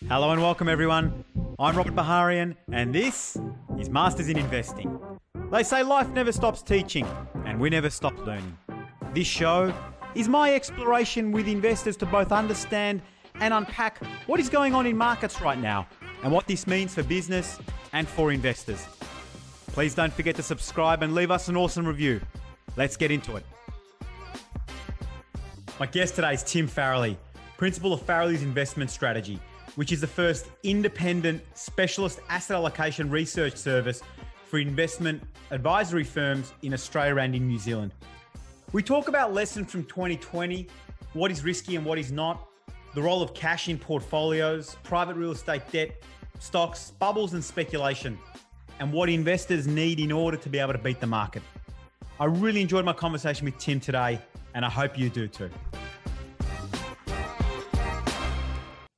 Hello and welcome everyone. I'm Robert Baharian and this is Masters in Investing. They say life never stops teaching and we never stop learning. This show is my exploration with investors to both understand and unpack what is going on in markets right now and what this means for business and for investors. Please don't forget to subscribe and leave us an awesome review. Let's get into it. My guest today is Tim Farrelly, principal of Farrelly's Investment Strategy, which is the first independent specialist asset allocation research service for investment advisory firms in Australia and in New Zealand. We talk about lessons from 2020, what is risky and what is not, the role of cash in portfolios, private real estate debt, stocks, bubbles and speculation, and what investors need in order to be able to beat the market. I really enjoyed my conversation with Tim today, and I hope you do too.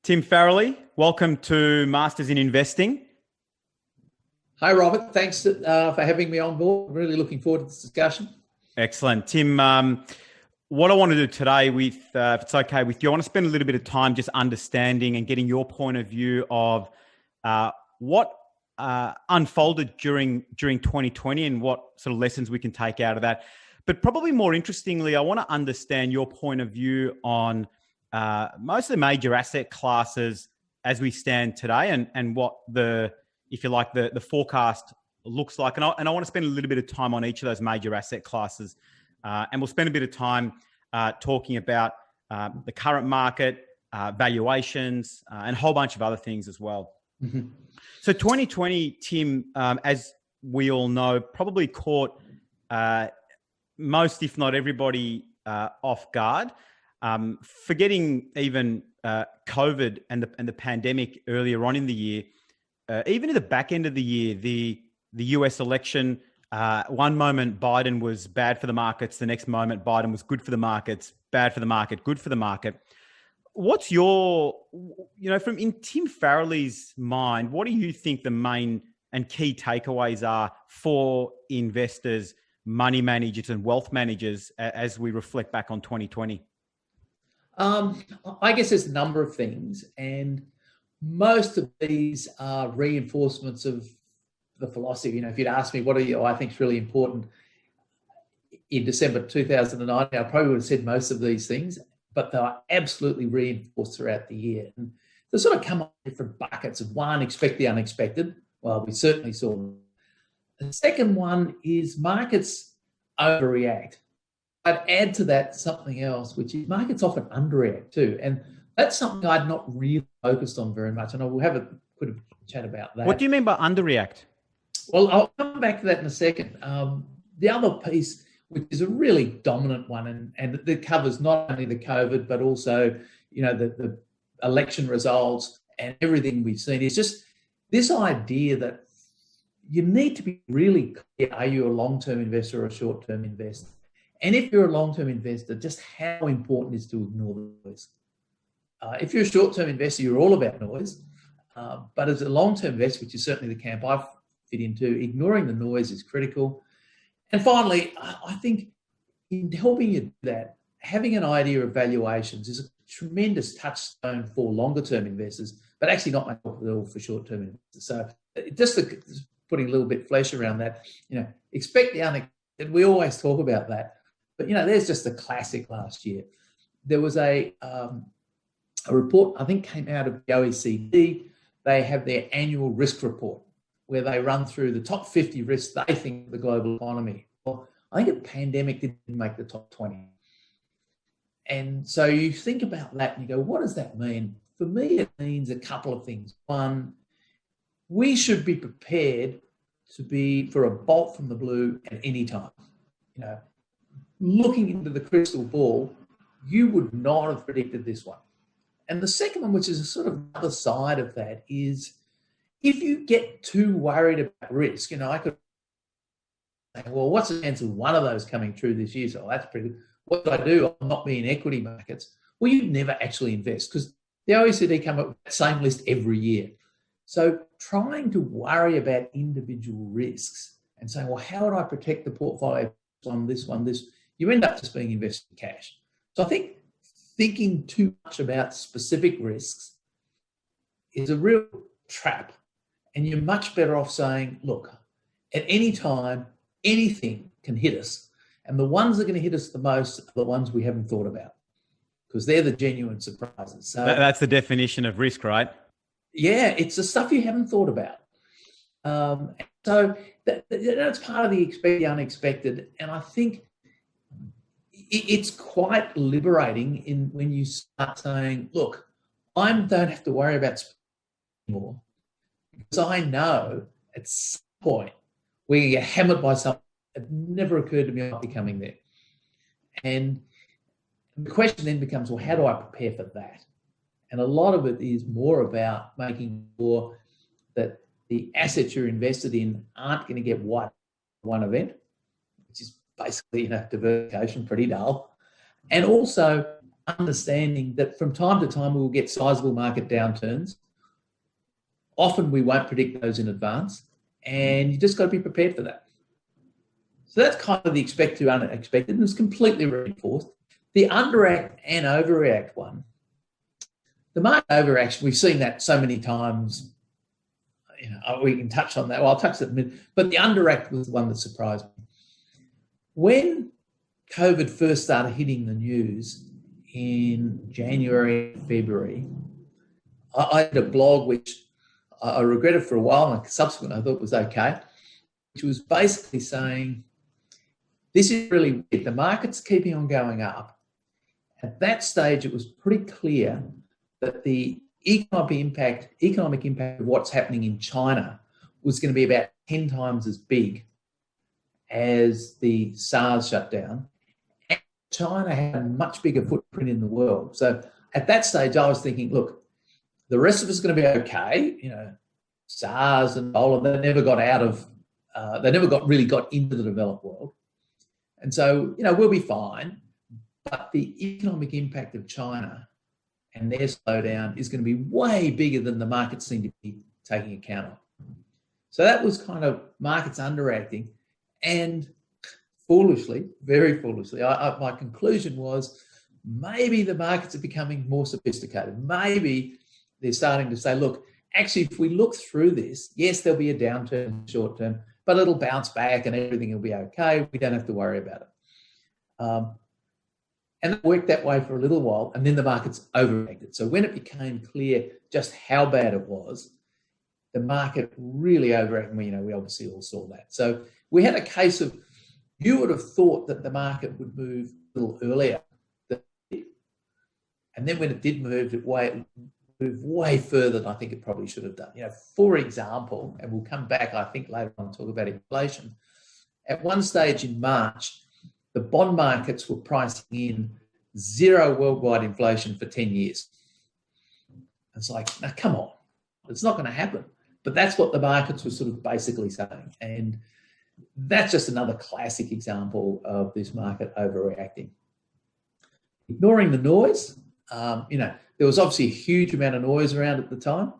Tim Farrelly, welcome to Masters in Investing. Hi, Robert. Thanks for having me on board. Really looking forward to this discussion. Excellent. Tim, what I want to do today, if it's okay with you, I want to spend a little bit of time just understanding and getting your point of view of what unfolded during 2020 and what sort of lessons we can take out of that. But probably more interestingly, I want to understand your point of view on most of the major asset classes as we stand today and what the forecast looks like. And I want to spend a little bit of time on each of those major asset classes. And we'll spend a bit of time talking about the current market, valuations, and a whole bunch of other things as well. Mm-hmm. So 2020, Tim, as we all know, probably caught most, if not everybody, off guard. Forgetting even COVID and the pandemic earlier on in the year, even at the back end of the year, the US election, one moment Biden was bad for the markets, the next moment Biden was good for the markets, bad for the market, good for the market. What's your, from in Tim Farrelly's mind, what do you think the main and key takeaways are for investors, money managers and wealth managers as we reflect back on 2020? I guess there's a number of things, and most of these are reinforcements of the philosophy. If you'd asked me what I think is really important in December 2019, I probably would have said most of these things, but they are absolutely reinforced throughout the year. And they sort of come up in different buckets. One, expect the unexpected. Well, we certainly saw them. The second one is markets overreact. I'd add to that something else, which is markets often underreact too. And that's something I'd not really focused on very much. And I will have a quick chat about that. What do you mean by underreact? Well, I'll come back to that in a second. The other piece, which is a really dominant one, and it covers not only the COVID, but also, the election results and everything we've seen, is just this idea that you need to be really clear, are you a long-term investor or a short-term investor? And if you're a long-term investor, just how important it is to ignore the noise. If you're a short-term investor, you're all about noise. But as a long-term investor, which is certainly the camp I fit into, ignoring the noise is critical. And finally, I think in helping you do that, having an idea of valuations is a tremendous touchstone for longer-term investors, but actually not much at all for short-term investors. So just putting a little bit of flesh around that, expect the unexpected. We always talk about that. But, there's just a classic last year. There was a report, I think, came out of the OECD. They have their annual risk report where they run through the top 50 risks they think of the global economy. Well, I think a pandemic didn't make the top 20. And so you think about that and you go, what does that mean? For me, it means a couple of things. One, we should be prepared for a bolt from the blue at any time. Looking into the crystal ball, you would not have predicted this one. And the second one, which is a sort of other side of that, is if you get too worried about risk, I could say, well, what's the chance of one of those coming true this year? So that's pretty good. What do I do? I'll not be in equity markets. Well, you never actually invest because the OECD come up with that same list every year. So trying to worry about individual risks and saying, well, how would I protect the portfolio? This one, you end up just being invested in cash. So I think thinking too much about specific risks is a real trap. And you're much better off saying, look, at any time, anything can hit us. And the ones that are going to hit us the most are the ones we haven't thought about, because they're the genuine surprises. So that's the definition of risk, right? Yeah, it's the stuff you haven't thought about. So that's part of the unexpected. And I think it's quite liberating when you start saying, look, I don't have to worry about anymore, because I know at some point we're going to get hammered by something that never occurred to me I might be coming there. And the question then becomes, well, how do I prepare for that? And a lot of it is more about making sure that the assets you're invested in aren't going to get wiped by one event, which is basically, diversification, pretty dull. And also understanding that from time to time we will get sizable market downturns. Often we won't predict those in advance, and you just got to be prepared for that. So that's kind of the expect to unexpected, and it's completely reinforced. The underact and overreact one. The market overreaction, we've seen that so many times. We can touch on that. Well, I'll touch that in a minute. But the underact was the one that surprised me. When COVID first started hitting the news in January, February, I had a blog which I regretted for a while, and subsequently I thought was okay, which was basically saying, this is really weird. The market's keeping on going up. At that stage, it was pretty clear that the economic impact of what's happening in China was going to be about 10 times as big as the SARS shutdown. And China had a much bigger footprint in the world. So at that stage, I was thinking, look, the rest of us are going to be okay. SARS and Ebola, they never really got into the developed world. And so, we'll be fine. But the economic impact of China and their slowdown is going to be way bigger than the markets seem to be taking account of. So that was kind of markets underacting. And foolishly, very foolishly, my conclusion was maybe the markets are becoming more sophisticated. Maybe they're starting to say, look, actually, if we look through this, yes, there'll be a downturn short term, but it'll bounce back and everything will be okay. We don't have to worry about it. And it worked that way for a little while, and then the markets overreacted. So when it became clear just how bad it was, the market really overreacted. We obviously all saw that. So we had a case of, you would have thought that the market would move a little earlier than it did. And then when it did move, it moved way further than I think it probably should have done. For example, and we'll come back, I think, later on and talk about inflation. At one stage in March, the bond markets were pricing in zero worldwide inflation for 10 years. It's like, now, come on. It's not going to happen. But that's what the markets were sort of basically saying. And that's just another classic example of this market overreacting. Ignoring the noise, there was obviously a huge amount of noise around at the time.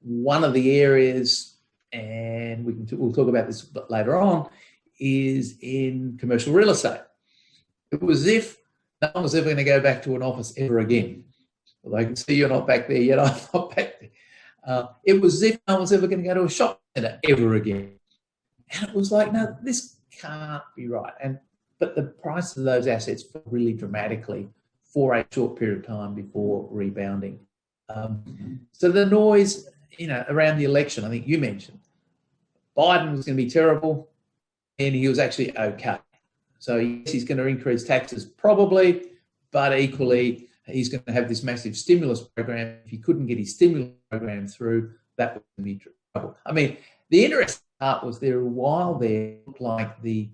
One of the areas, and we'll talk about this later on, is in commercial real estate. It was as if no one was ever going to go back to an office ever again. Although I can see you're not back there yet, I'm not back there. It was as if no one's ever going to go to a shopping centre ever again. And it was like, no, this can't be right. But the price of those assets fell really dramatically for a short period of time before rebounding. So the noise, around the election, I think you mentioned, Biden was going to be terrible, and he was actually okay. So yes, he's going to increase taxes probably, but equally he's going to have this massive stimulus program. If he couldn't get his stimulus program through, that would be trouble. I mean, the interesting part was there a while there looked like the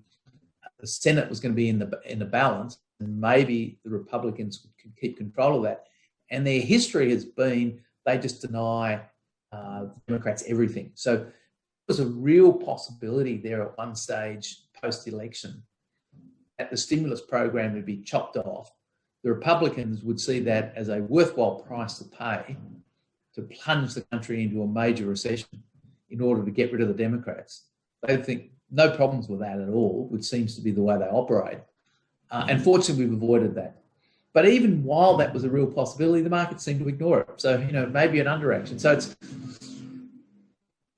Senate was going to be in the balance, and maybe the Republicans could keep control of that. And their history has been they just deny Democrats everything. So was a real possibility there at one stage post-election that the stimulus program would be chopped off. The Republicans would see that as a worthwhile price to pay to plunge the country into a major recession in order to get rid of the Democrats. They think no problems with that at all, which seems to be the way they operate. And fortunately, we've avoided that. But even while that was a real possibility, the market seemed to ignore it. So, maybe an underaction. So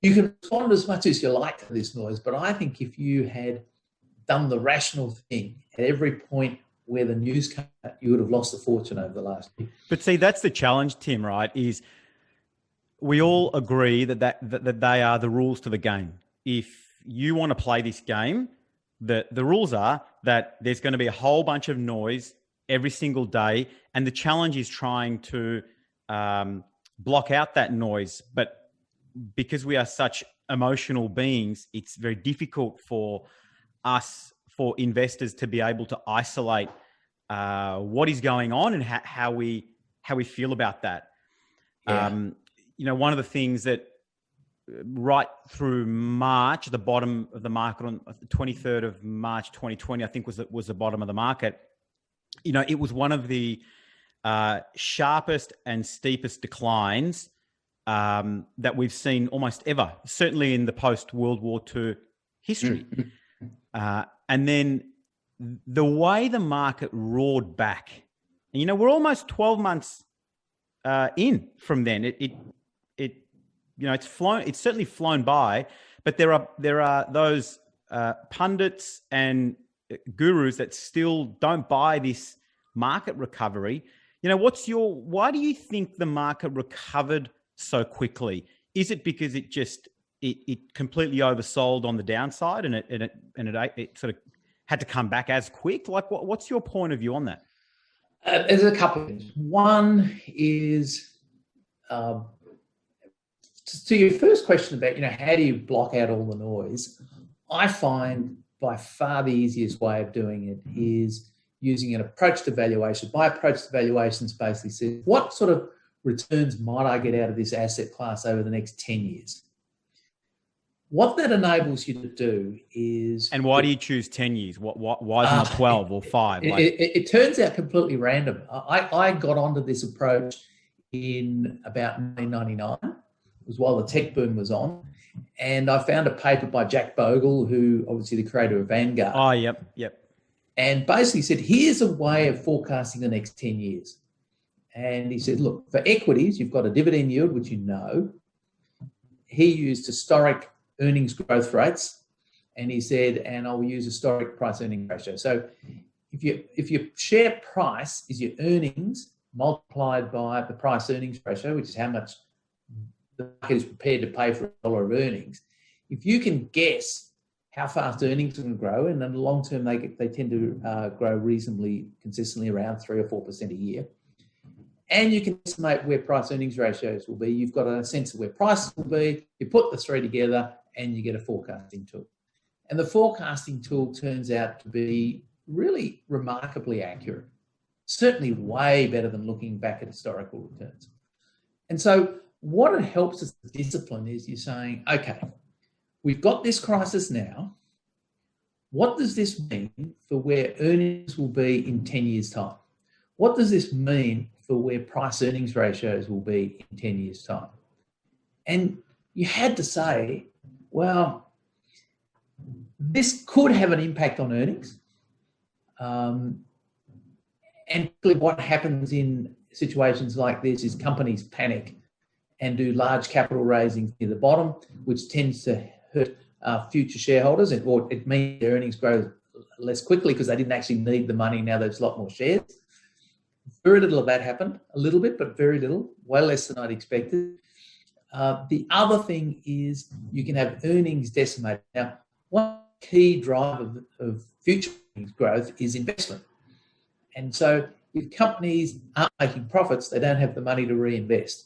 you can respond as much as you like to this noise, but I think if you had done the rational thing at every point where the news came out, you would have lost a fortune over the last year. But see, that's the challenge, Tim, right? Is we all agree that they are the rules to the game. If you want to play this game, the rules are that there's going to be a whole bunch of noise every single day, and the challenge is trying to block out that noise. But because we are such emotional beings, it's very difficult for investors to be able to isolate what is going on and how we feel about that. Yeah. One of the things that right through March, the bottom of the market on the 23rd of March 2020, I think was the bottom of the market. It was one of the sharpest and steepest declines that we've seen almost ever, certainly in the post-World War II history. And then the way the market roared back, and we're almost 12 months in from then. It's certainly flown by, but there are those pundits and gurus that still don't buy this market recovery. Why do you think the market recovered so quickly? Is it because it completely oversold on the downside and it sort of had to come back as quick? Like, what's your point of view on that? There's a couple of things. One is to your first question about, how do you block out all the noise? I find by far the easiest way of doing it is using an approach to valuation. My approach to valuation is basically says, what sort of returns might I get out of this asset class over the next 10 years? What that enables you to do is... And why do you choose 10 years? Why isn't it 12 or 5? It turns out completely random. I got onto this approach in about 1999. It was while the tech boom was on. And I found a paper by Jack Bogle, who obviously the creator of Vanguard. Oh, yep. And basically said, here's a way of forecasting the next 10 years. And he said, look, for equities, you've got a dividend yield, which you know. He used historic earnings growth rates. And he said, and I'll use historic price earning ratio. So if your share price is your earnings multiplied by the price earnings ratio, which is how much the market is prepared to pay for $1 of earnings, if you can guess how fast earnings can grow, and in the long term they tend to grow reasonably consistently around 3 or 4% a year, and you can estimate where price earnings ratios will be, you've got a sense of where prices will be, you put the three together and you get a forecasting tool. And the forecasting tool turns out to be really remarkably accurate, certainly way better than looking back at historical returns. And so what it helps us to discipline is you're saying, okay, we've got this crisis now. What does this mean for where earnings will be in 10 years' time? What does this mean for where price earnings ratios will be in 10 years' time? And you had to say, well, this could have an impact on earnings. And what happens in situations like this is companies panic and do large capital raisings near the bottom, which tends to hurt future shareholders, or it means their earnings grow less quickly because they didn't actually need the money. Now there's a lot more shares. Very little of that happened, a little bit, but very little, way less than I'd expected. The other thing is you can have earnings decimated. Now, one key driver of future earnings growth is investment. And so if companies aren't making profits, they don't have the money to reinvest.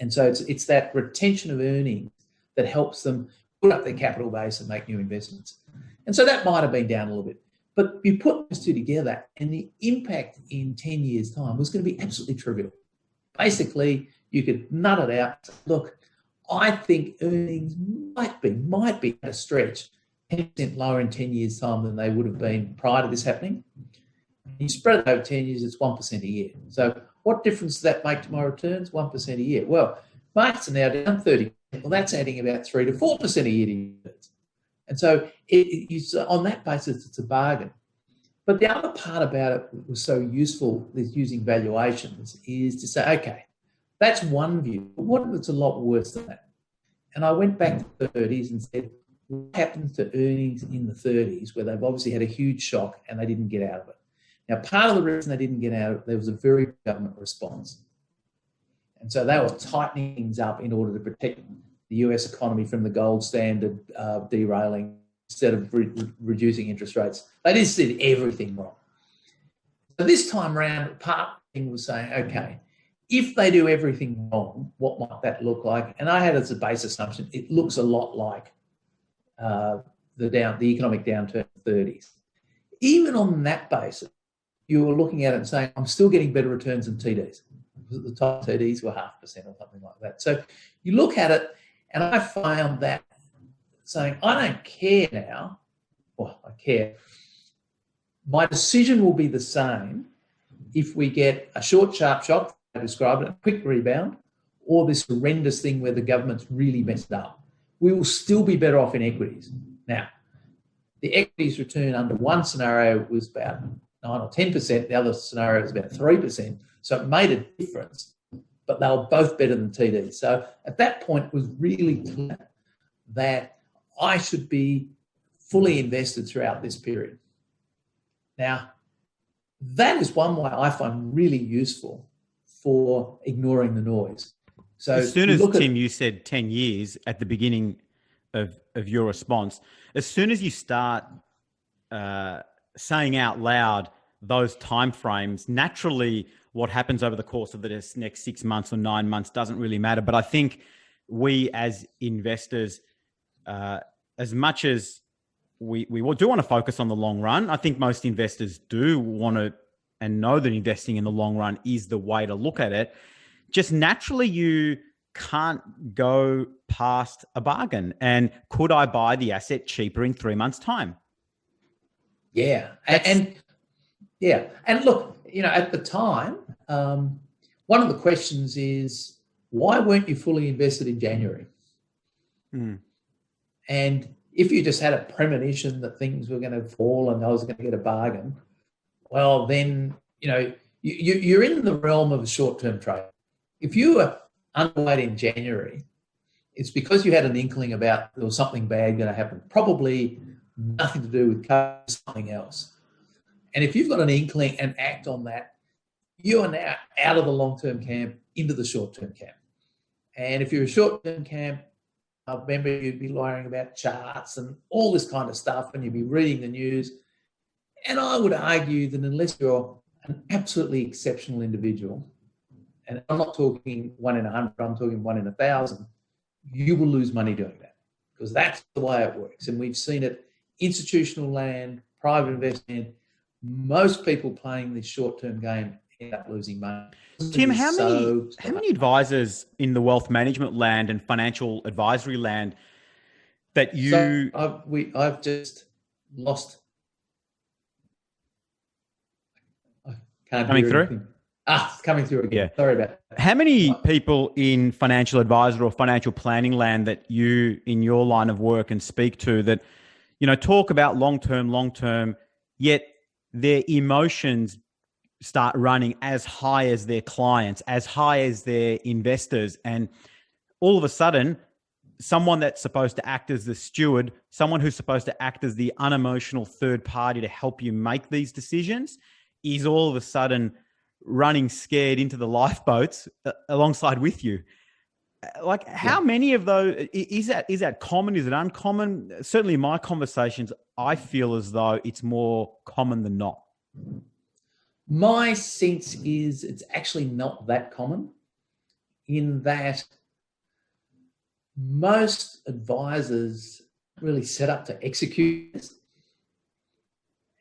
And so it's that retention of earnings that helps them put up their capital base and make new investments. And so that might have been down a little bit. But you put those two together and the impact in 10 years' time was going to be absolutely trivial. Basically, you could nut it out. Look, I think earnings might be at a stretch 10% lower in 10 years' time than they would have been prior to this happening. You spread it over 10 years, it's 1% a year. So what difference does that make to my returns? 1% a year. Well, markets are now down 30%. Well, that's adding about 3 to 4% a year to your returns. And so on that basis, it's a bargain. But the other part about it that was so useful with using valuations is to say, okay, that's one view, but what if it's a lot worse than that? And I went back to the 30s and said, what happens to earnings in the 30s where they've obviously had a huge shock and they didn't get out of it? Now, part of the reason they didn't get out of it, there was a very big government response. And so they were tightening things up in order to protect the US economy from the gold standard derailing instead of reducing interest rates. They just did everything wrong. So this time around, part of the thing was saying, okay, if they do everything wrong, what might that look like? And I had as a base assumption, it looks a lot like the economic downturn of the 30s. Even on that basis, you were looking at it and saying, I'm still getting better returns than TDs. At the top, TDs were 0.5% or something like that. So you look at it, and I found that saying, I don't care now. Well, I care. My decision will be the same if we get a short, sharp shock, I described it, a quick rebound, or this horrendous thing where the government's really messed up. We will still be better off in equities. Now, the equities return under one scenario was about 9 or 10%. The other scenario was about 3%. So it made a difference, but they were both better than TD. So at that point, it was really clear that I should be fully invested throughout this period. Now, that is one way I find really useful for ignoring the noise. So as soon as, Tim, you said 10 years at the beginning of your response, as soon as you start saying out loud those timeframes, naturally what happens over the course of the next 6 months or 9 months doesn't really matter. But I think we as investors, as much as we do want to focus on the long run, I think most investors do want to and know that investing in the long run is the way to look at it. Just naturally, you can't go past a bargain. And could I buy the asset cheaper in 3 months' time? Yeah. And look, at the time, one of the questions is, why weren't you fully invested in January? And if you just had a premonition that things were going to fall and I was going to get a bargain, well, then, you're in the realm of a short-term trade. If you were underweight in January, it's because you had an inkling about there was something bad going to happen, probably nothing to do with COVID, something else. And if you've got an inkling and act on that, you are now out of the long-term camp into the short-term camp. And if you're a short-term camp, I remember you'd be learning about charts and all this kind of stuff, and you'd be reading the news. And I would argue that unless you're an absolutely exceptional individual, and I'm not talking 1 in 100, I'm talking 1 in 1,000, you will lose money doing that, because that's the way it works. And we've seen it, institutional land, private investment, most people playing this short-term game end up losing money. Tim, how many advisors in the wealth management land and financial advisory land that you... So I've just lost... I can't coming hear through? anything. It's coming through again. Yeah. Sorry about that. How many people in financial advisor or financial planning land that you, in your line of work, and speak to that, talk about long-term, yet their emotions start running as high as their clients, as high as their investors. And all of a sudden, someone that's supposed to act as the steward, someone who's supposed to act as the unemotional third party to help you make these decisions, is all of a sudden running scared into the lifeboats alongside with you. Like, how many of those, is that common? Is it uncommon? Certainly in my conversations, I feel as though it's more common than not. My sense is it's actually not that common, in that most advisors really set up to execute this.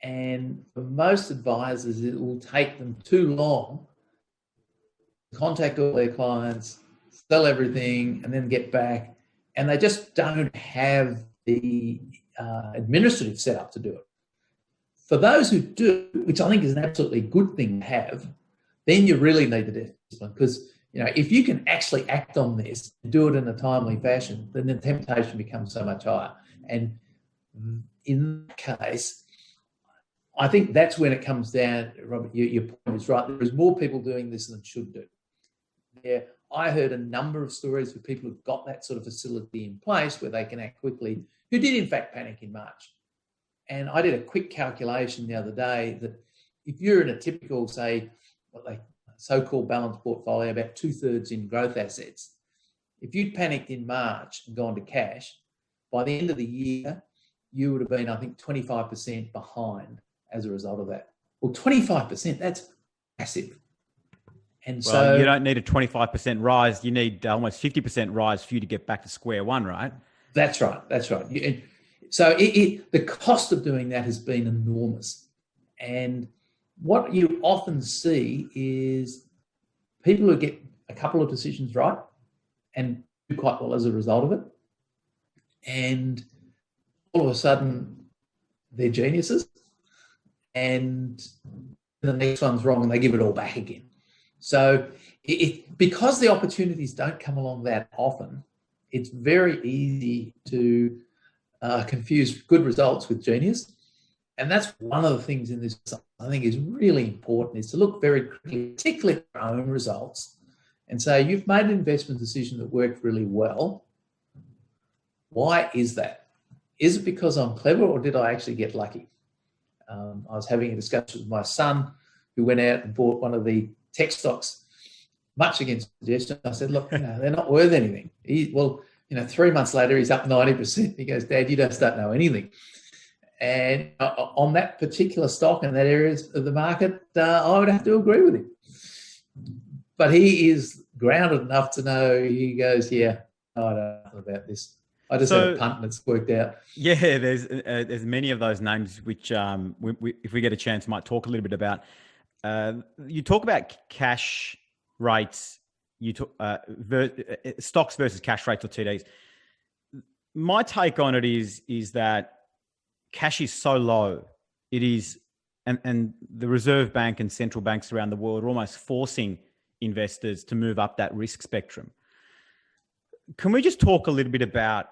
And for most advisors, it will take them too long to contact all their clients, sell everything, and then get back. And they just don't have the administrative setup to do it. For those who do, which I think is an absolutely good thing to have, then you really need the discipline, because if you can actually act on this and do it in a timely fashion, then the temptation becomes so much higher. And in that case, I think that's when it comes down, Robert, your point is right. There is more people doing this than should do. Yeah, I heard a number of stories of people who've got that sort of facility in place where they can act quickly, who did in fact panic in March. And I did a quick calculation the other day that if you're in a typical, say, what they so-called balanced portfolio, about 2/3 in growth assets, if you'd panicked in March and gone to cash, by the end of the year, you would have been, I think, 25% behind as a result of that. Well, 25%, that's massive. And well, you don't need a 25% rise. You need almost 50% rise for you to get back to square one, right? That's right. That's right. So the cost of doing that has been enormous. And what you often see is people who get a couple of decisions right and do quite well as a result of it. And all of a sudden, they're geniuses. And the next one's wrong and they give it all back again. So because the opportunities don't come along that often, it's very easy to confuse good results with genius. And that's one of the things in this I think is really important, is to look very critically, particularly at your own results, and say, you've made an investment decision that worked really well. Why is that? Is it because I'm clever, or did I actually get lucky? I was having a discussion with my son, who went out and bought one of the tech stocks, much against suggestion. I said, look, they're not worth anything. 3 months later, he's up 90%. He goes, Dad, you just don't know anything. And on that particular stock in that area of the market, I would have to agree with him. But he is grounded enough to know, he goes, yeah, I don't know about this. I just had a punt and it's worked out. Yeah, there's many of those names which, if we get a chance, might talk a little bit about. You talk about cash rates. You talk stocks versus cash rates or TDs. My take on it is that cash is so low. It is, and the Reserve Bank and central banks around the world are almost forcing investors to move up that risk spectrum. Can we just talk a little bit about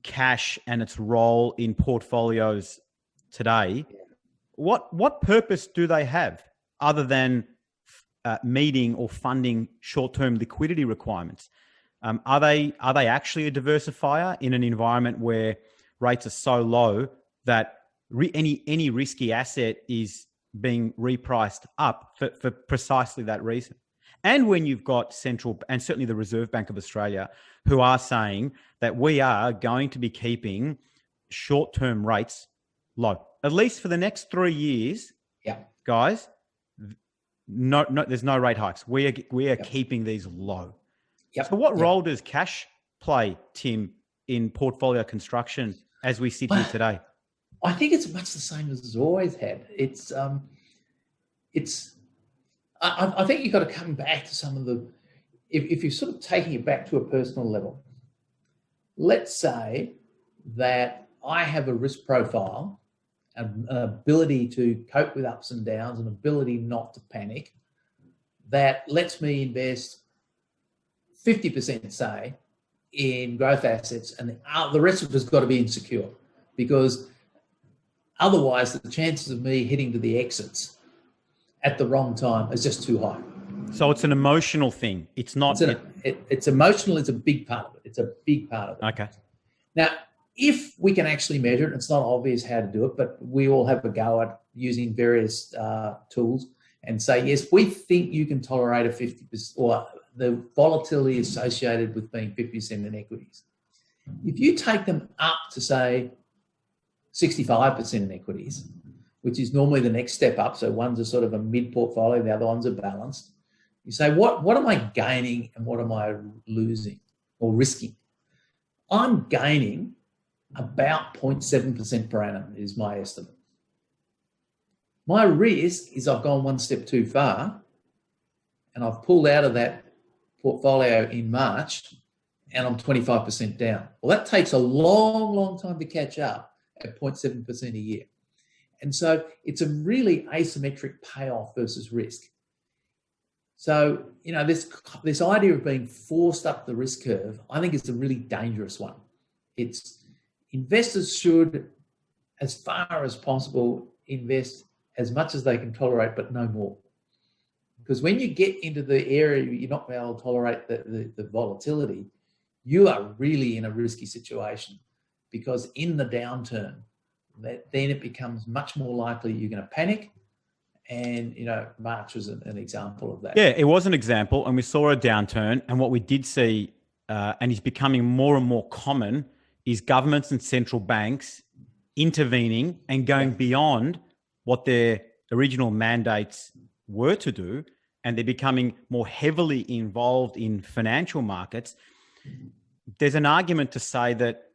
cash and its role in portfolios today? What purpose do they have other than meeting or funding short-term liquidity requirements? Are they actually a diversifier in an environment where rates are so low that any risky asset is being repriced up for precisely that reason? And when you've got central, and certainly the Reserve Bank of Australia, who are saying that we are going to be keeping short-term rates low, at least for the next 3 years. Yeah, guys, no, there's no rate hikes. We are keeping these low. Yep. So what role does cash play, Tim, in portfolio construction as we sit here today? I think it's much the same as it's always had. I think you've got to come back to some of the, if you're sort of taking it back to a personal level, let's say that I have a risk profile, an ability to cope with ups and downs, an ability not to panic, that lets me invest 50%, say, in growth assets, and the rest of it has got to be insecure, because otherwise the chances of me hitting to the exits at the wrong time is just too high. So it's an emotional thing. It's not. It's emotional. It's a big part of it. It's a big part of it. Okay. Now, if we can actually measure it, it's not obvious how to do it, but we all have a go at using various tools and say, yes, we think you can tolerate a 50%, or the volatility associated with being 50% in equities. If you take them up to, say, 65% in equities, which is normally the next step up, so one's a sort of a mid portfolio, the other one's a balanced, you say, what am I gaining and what am I losing or risking? I'm gaining about 0.7% per annum is my estimate. My risk is I've gone one step too far and I've pulled out of that portfolio in March and I'm 25% down. Well, that takes a long, long time to catch up at 0.7% a year. And so it's a really asymmetric payoff versus risk. So, this idea of being forced up the risk curve, I think is a really dangerous one. Investors should, as far as possible, invest as much as they can tolerate, but no more. Because when you get into the area you're not able to tolerate the volatility, you are really in a risky situation, because in the downturn, then it becomes much more likely you're going to panic. And, March was an example of that. Yeah, it was an example. And we saw a downturn. And what we did see, and is becoming more and more common, is governments and central banks intervening and going beyond what their original mandates were to do. And they're becoming more heavily involved in financial markets. There's an argument to say that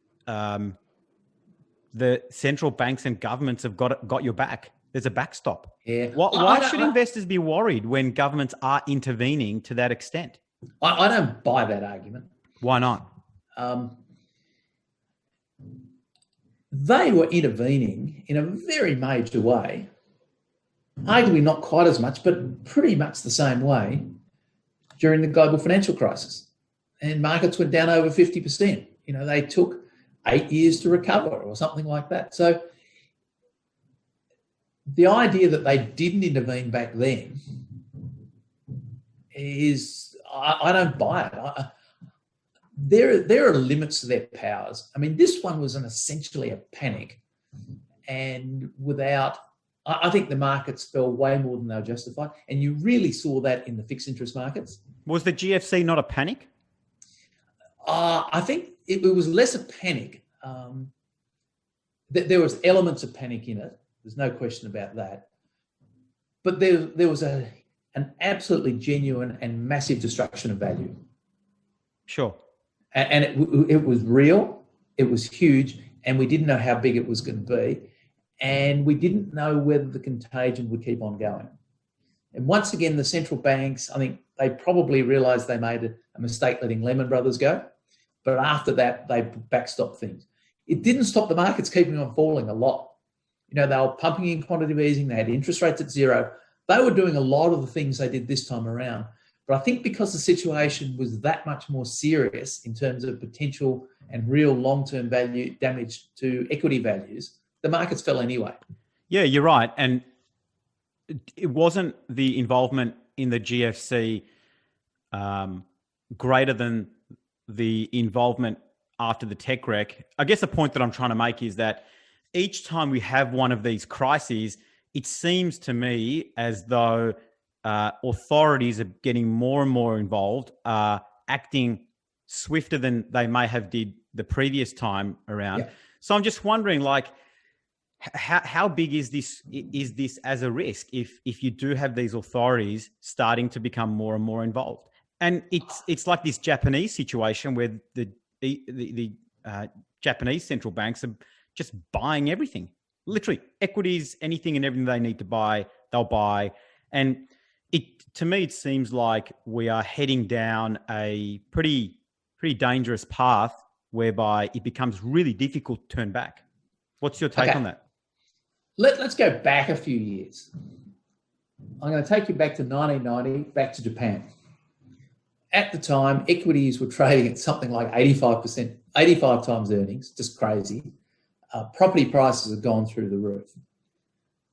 the central banks and governments have got your back. There's a backstop. Yeah. Why should investors be worried when governments are intervening to that extent? I don't buy that argument. Why not? They were intervening in a very major way, arguably not quite as much, but pretty much the same way during the global financial crisis. And markets went down over 50%. They took 8 years to recover or something like that. So the idea that they didn't intervene back then is, I don't buy it. There are limits to their powers. I mean, this one was essentially a panic, and I think the markets fell way more than they were justified, and you really saw that in the fixed interest markets. Was the GFC not a panic? I think it was less a panic. There was elements of panic in it. There's no question about that. But there was an absolutely genuine and massive destruction of value. Sure. And it was real, it was huge, and we didn't know how big it was going to be. And we didn't know whether the contagion would keep on going. And once again, the central banks, I think they probably realised they made a mistake letting Lehman Brothers go. But after that, they backstopped things. It didn't stop the markets keeping on falling a lot. They were pumping in quantitative easing. They had interest rates at zero. They were doing a lot of the things they did this time around. But I think because the situation was that much more serious in terms of potential and real long-term value damage to equity values, the markets fell anyway. Yeah, you're right. And it wasn't the involvement in the GFC greater than the involvement after the tech wreck. I guess the point that I'm trying to make is that each time we have one of these crises, it seems to me as though authorities are getting more and more involved, acting swifter than they may have did the previous time around. Yeah. So I'm just wondering, how big is this as a risk if you do have these authorities starting to become more and more involved? And it's like this Japanese situation where the Japanese central banks are just buying everything, literally equities, anything and everything they need to buy, they'll buy. And to me, it seems like we are heading down a pretty dangerous path whereby it becomes really difficult to turn back. What's your take on that? Let's go back a few years. I'm going to take you back to 1990, back to Japan. At the time, equities were trading at something like 85 times earnings, just crazy. Property prices have gone through the roof.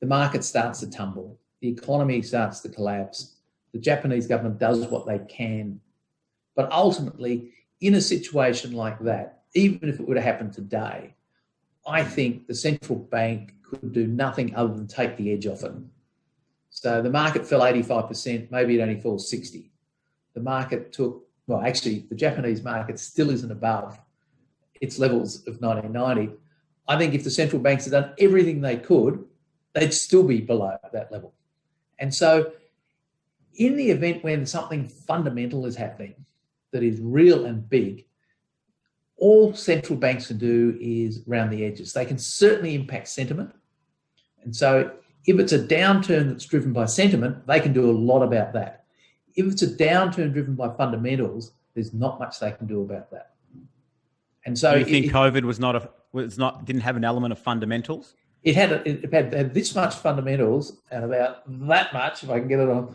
The market starts to tumble. The economy starts to collapse. The Japanese government does what they can. But ultimately, in a situation like that, even if it would have happened today, I think the central bank could do nothing other than take the edge off it. So the market fell 85%, maybe it only falls 60%. The market the Japanese market still isn't above its levels of 1990. I think if the central banks had done everything they could, they'd still be below that level. And so in the event when something fundamental is happening that is real and big, all central banks can do is round the edges. They can certainly impact sentiment. And so if it's a downturn that's driven by sentiment, they can do a lot about that. If it's a downturn driven by fundamentals, there's not much they can do about that. And so, do you think COVID didn't have an element of fundamentals? It had this much fundamentals and about that much, if I can get it on,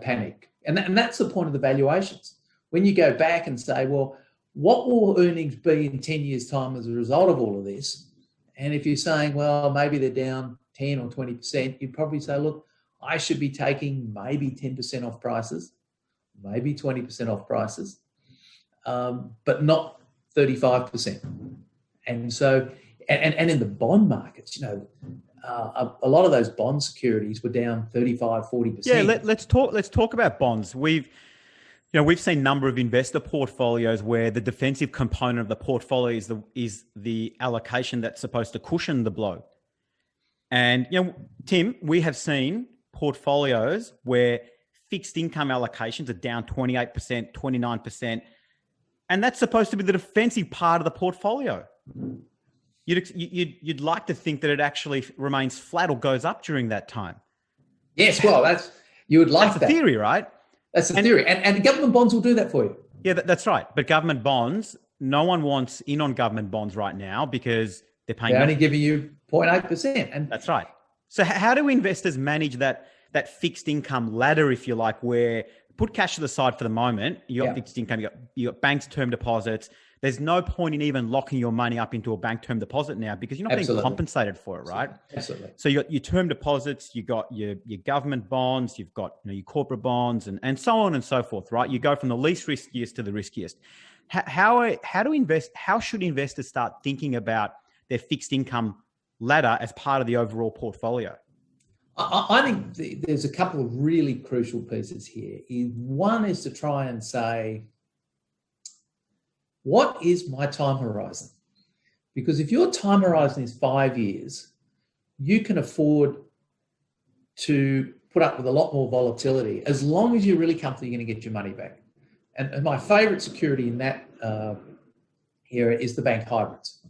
panic. And that's the point of the valuations. When you go back and say, well, what will earnings be in 10 years' time as a result of all of this? And if you're saying, well, maybe they're down 10 or 20%, you'd probably say, look, I should be taking maybe 10% off prices, maybe 20% off prices, but not 35%. And so, and in the bond markets, a lot of those bond securities were down 35, 40%. Yeah, let's talk about bonds. We've seen a number of investor portfolios where the defensive component of the portfolio is the allocation that's supposed to cushion the blow. And Tim, we have seen portfolios where fixed income allocations are down 28%, 29%, and that's supposed to be the defensive part of the portfolio. You'd like to think that it actually remains flat or goes up during that time. Yes, well, you would like that's that. the theory, right? That's the theory. And government bonds will do that for you. Yeah, that's right. But government bonds, no one wants in on government bonds right now because they're only giving you 0.8%. And that's right. So how do investors manage that fixed income ladder, if you like, where put cash to the side for the moment, you got fixed income, you got banks term deposits. There's no point in even locking your money up into a bank term deposit now because you're not being compensated for it, right? Absolutely. So you got your term deposits, you got your government bonds, you've got your corporate bonds, and so on and so forth, right? You go from the least riskiest to the riskiest. How should investors start thinking about their fixed income ladder as part of the overall portfolio? I think there's a couple of really crucial pieces here. One is to try and say, what is my time horizon? Because if your time horizon is 5 years, you can afford to put up with a lot more volatility as long as you're really comfortable you're going to get your money back. And my favorite security in that area is the bank hybrids.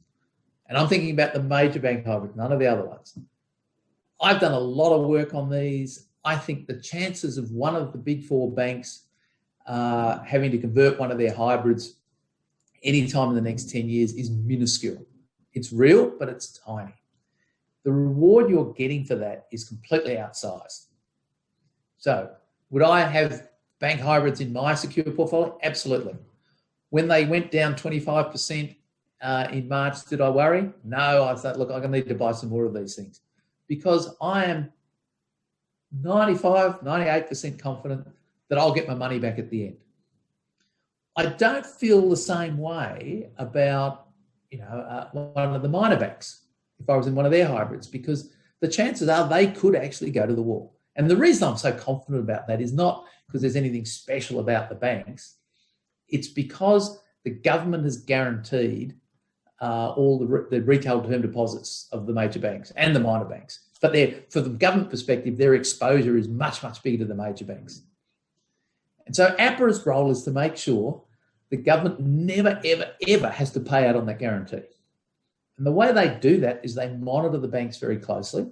And I'm thinking about the major bank hybrids, none of the other ones. I've done a lot of work on these. I think the chances of one of the big four banks having to convert one of their hybrids anytime in the next 10 years is minuscule. It's real, but it's tiny. The reward you're getting for that is completely outsized. So would I have bank hybrids in my secure portfolio? Absolutely. When they went down 25% in March, did I worry? No, I thought, look, I'm going to need to buy some more of these things because I am 95, 98% confident that I'll get my money back at the end. I don't feel the same way about, one of the minor banks if I was in one of their hybrids, because the chances are they could actually go to the wall. And the reason I'm so confident about that is not because there's anything special about the banks. It's because the government has guaranteed all the retail term deposits of the major banks and the minor banks. But for the government perspective, their exposure is much, much bigger to the major banks. And so APRA's role is to make sure the government never, ever, ever has to pay out on that guarantee. And the way they do that is they monitor the banks very closely.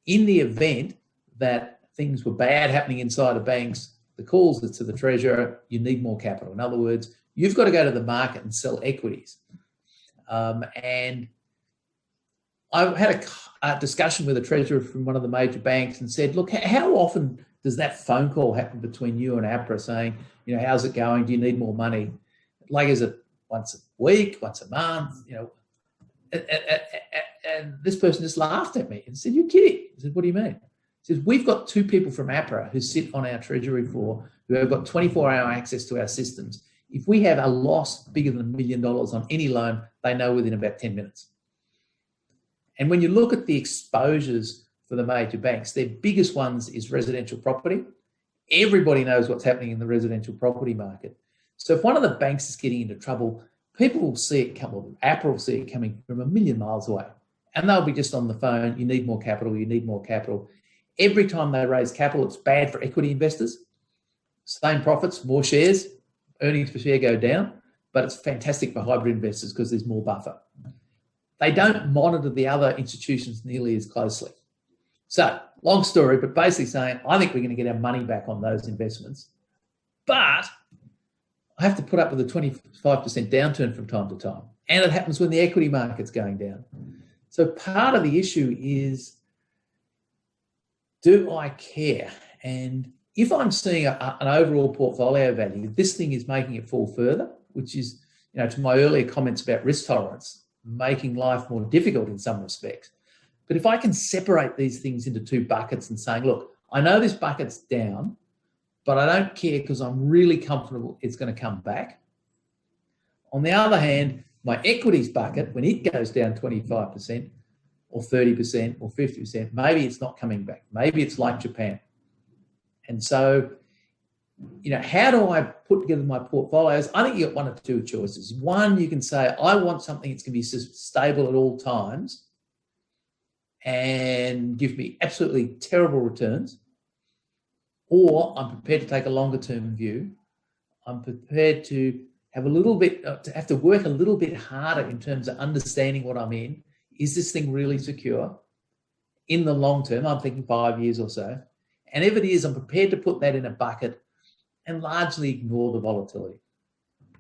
In the event that things were bad happening inside of banks, the calls to the treasurer, you need more capital. In other words, you've got to go to the market and sell equities. And I had a discussion with a treasurer from one of the major banks and said, look, how often does that phone call happen between you and APRA saying, how's it going? Do you need more money? Like, is it once a week, once a month? And this person just laughed at me and said, you're kidding. I said, what do you mean? He says, we've got two people from APRA who sit on our treasury floor who have got 24-hour access to our systems. If we have a loss bigger than $1 million on any loan, they know within about 10 minutes. And when you look at the exposures for the major banks, their biggest ones is residential property. Everybody knows what's happening in the residential property market. So if one of the banks is getting into trouble, people will see it come, APRA will see it coming from 1 million miles away. And they'll be just on the phone, you need more capital, you need more capital. Every time they raise capital, it's bad for equity investors. Same profits, more shares, earnings per share go down, but it's fantastic for hybrid investors because there's more buffer. They don't monitor the other institutions nearly as closely. So, long story, but basically saying, I think we're going to get our money back on those investments, but I have to put up with a 25% downturn from time to time. And it happens when the equity market's going down. So part of the issue is, do I care? And if I'm seeing an overall portfolio value, this thing is making it fall further, which is, to my earlier comments about risk tolerance, making life more difficult in some respects. But if I can separate these things into two buckets and saying, look, I know this bucket's down, but I don't care because I'm really comfortable it's going to come back. On the other hand, my equities bucket, when it goes down 25% or 30% or 50%, maybe it's not coming back. Maybe it's like Japan. And so, how do I put together my portfolios? I think you've got one or two choices. One, you can say, I want something that's going to be stable at all times and give me absolutely terrible returns. Or I'm prepared to take a longer term view. I'm prepared to have to work a little bit harder in terms of understanding what I'm in. Is this thing really secure? In the long term, I'm thinking 5 years or so. And if it is, I'm prepared to put that in a bucket and largely ignore the volatility.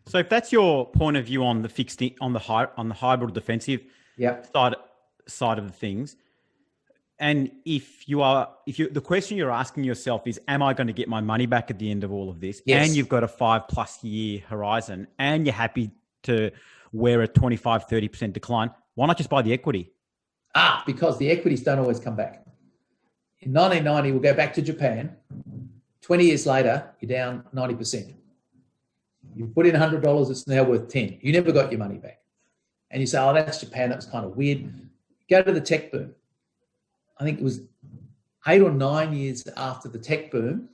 So if that's your point of view on the on the hybrid defensive side of the things, and the question you're asking yourself is, am I going to get my money back at the end of all of this? Yes. And you've got a 5+ year horizon and you're happy to wear a 25, 30% decline. Why not just buy the equity? Because the equities don't always come back. In 1990, we'll go back to Japan. 20 years later, you're down 90%. You put in $100, it's now worth 10. You never got your money back. And you say, oh, that's Japan. That was kind of weird. Go to the tech boom. I think it was 8 or 9 years after the tech boom.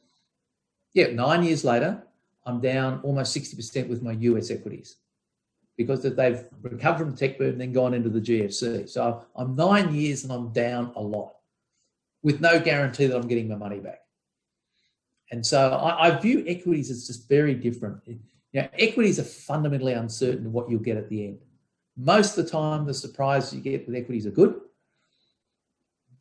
9 years later, I'm down almost 60% with my US equities because they've recovered from the tech boom and then gone into the GFC. So I'm 9 years and I'm down a lot with no guarantee that I'm getting my money back. And so I view equities as just very different. Equities are fundamentally uncertain what you'll get at the end. Most of the time, the surprises you get with equities are good.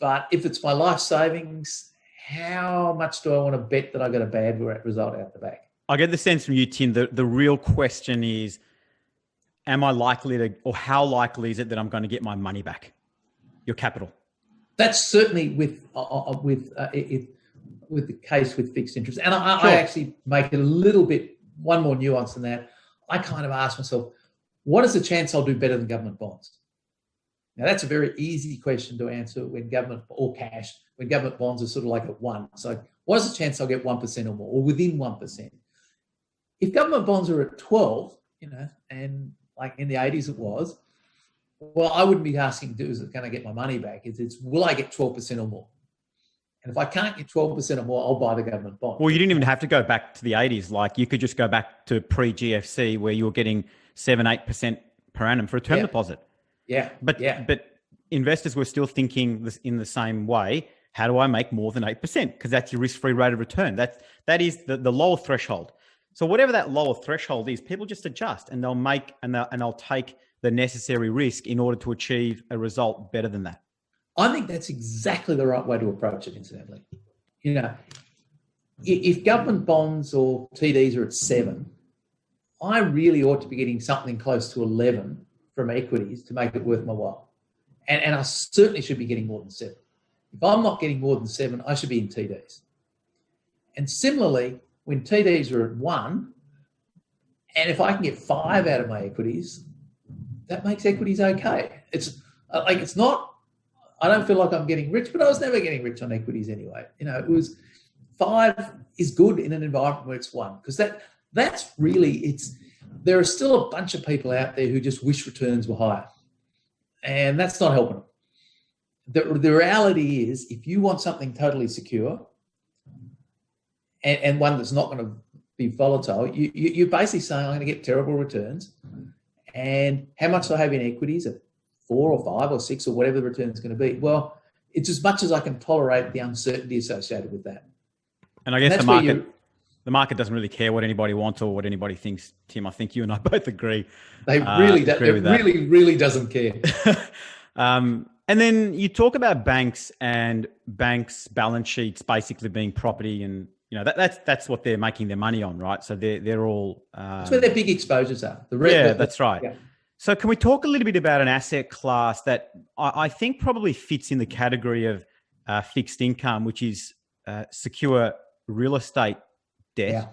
But if it's my life savings, how much do I want to bet that I got a bad result out the back? I get the sense from you, Tim, the real question is, am I likely to, or how likely is it that I'm going to get my money back, your capital? That's certainly with the case with fixed interest. And I actually make it a little bit, one more nuance than that. I kind of ask myself, what is the chance I'll do better than government bonds? Now, that's a very easy question to answer when government bonds are sort of like at 1. So what is the chance I'll get 1% or more, or within 1%? If government bonds are at 12, and like in the 80s it was, well, I wouldn't be asking, is it going to get my money back? It's will I get 12% or more? And if I can't get 12% or more, I'll buy the government bond. Well, you didn't even have to go back to the 80s. Like you could just go back to pre-GFC where you were getting 7-8% per annum for a term deposit. But investors were still thinking this in the same way. How do I make more than 8%? Because that's your risk-free rate of return. That is the lower threshold. So whatever that lower threshold is, people just adjust and they'll take the necessary risk in order to achieve a result better than that. I think that's exactly the right way to approach it, incidentally. If government bonds or TDs are at 7, I really ought to be getting something close to 11 from equities to make it worth my while. And I certainly should be getting more than 7. If I'm not getting more than 7, I should be in TDs. And similarly, when TDs are at 1, and if I can get 5 out of my equities, that makes equities okay. It's not, I don't feel like I'm getting rich, but I was never getting rich on equities anyway. It was 5 is good in an environment where it's 1, because that's really, there are still a bunch of people out there who just wish returns were higher, and that's not helping them. The reality is, if you want something totally secure and one that's not going to be volatile, you're basically saying, I'm going to get terrible returns. And how much do I have in equities at 4 or 5 or 6 or whatever the return is going to be? Well, it's as much as I can tolerate the uncertainty associated with that. And I guess the market doesn't really care what anybody wants or what anybody thinks, Tim. I think you and I both agree. It really doesn't care. And then you talk about banks and banks' balance sheets basically being property, and that's what they're making their money on, right? So they're all that's where their big exposures are. That's right. Yeah. So can we talk a little bit about an asset class that I think probably fits in the category of fixed income, which is secure real estate debt? Yeah.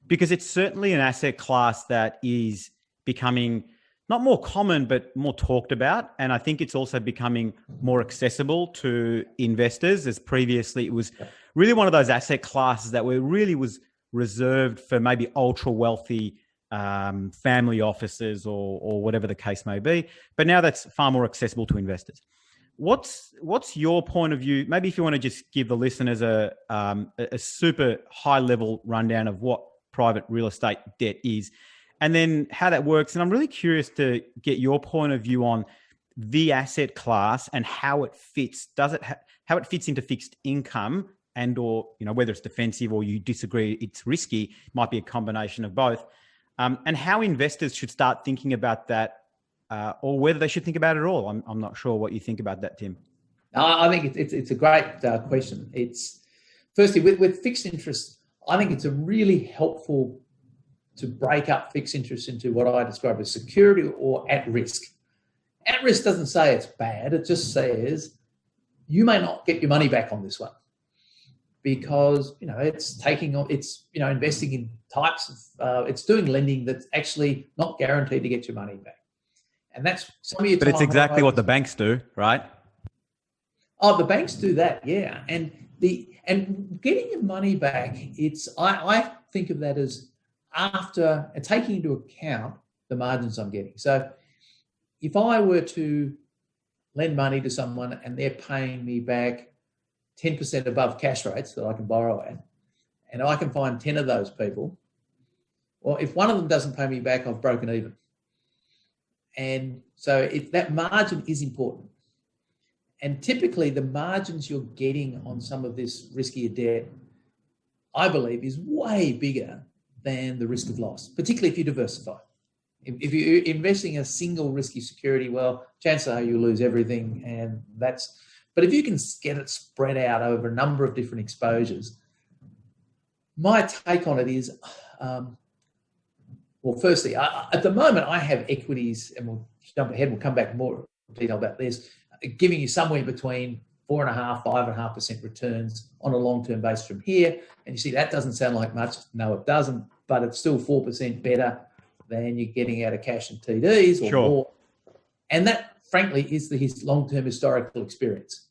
Because it's certainly an asset class that is becoming not more common, but more talked about. And I think it's also becoming more accessible to investors, as previously it was really one of those asset classes that really was reserved for maybe ultra wealthy family offices or whatever the case may be. But now that's far more accessible to investors. What's your point of view? Maybe if you want to just give the listeners a super high level rundown of what private real estate debt is, and then how that works. And I'm really curious to get your point of view on the asset class and how it fits. How it fits into fixed income, and or whether it's defensive or you disagree it's risky. It might be a combination of both. And how investors should start thinking about that, or whether they should think about it at all. I'm not sure what you think about that, Tim. I think it's a great question. It's firstly with fixed interest. I think it's a really helpful to break up fixed interest into what I describe as security or at risk. At risk doesn't say it's bad. It just says you may not get your money back on this one because it's taking on, it's investing in types of it's doing lending that's actually not guaranteed to get your money back. And that's some of your. But it's exactly what the banks do, right? Oh, the banks do that, yeah. And getting your money back, I think of that as after taking into account the margins I'm getting. So if I were to lend money to someone and they're paying me back 10% above cash rates that I can borrow at, and I can find 10 of those people, well, if one of them doesn't pay me back, I've broken even. And so that margin is important. And typically the margins you're getting on some of this riskier debt, I believe, is way bigger than the risk of loss, particularly if you diversify. If you're investing in a single risky security, well, chances are you lose everything. But if you can get it spread out over a number of different exposures, my take on it is, well, firstly, at the moment I have equities, and we'll jump ahead, we'll come back more detail about this, giving you somewhere between 4.5%, 5.5% returns on a long-term basis from here. And you see, that doesn't sound like much. No, it doesn't, but it's still 4% better than you're getting out of cash and TDs or more. And that, frankly, is the long-term historical experience,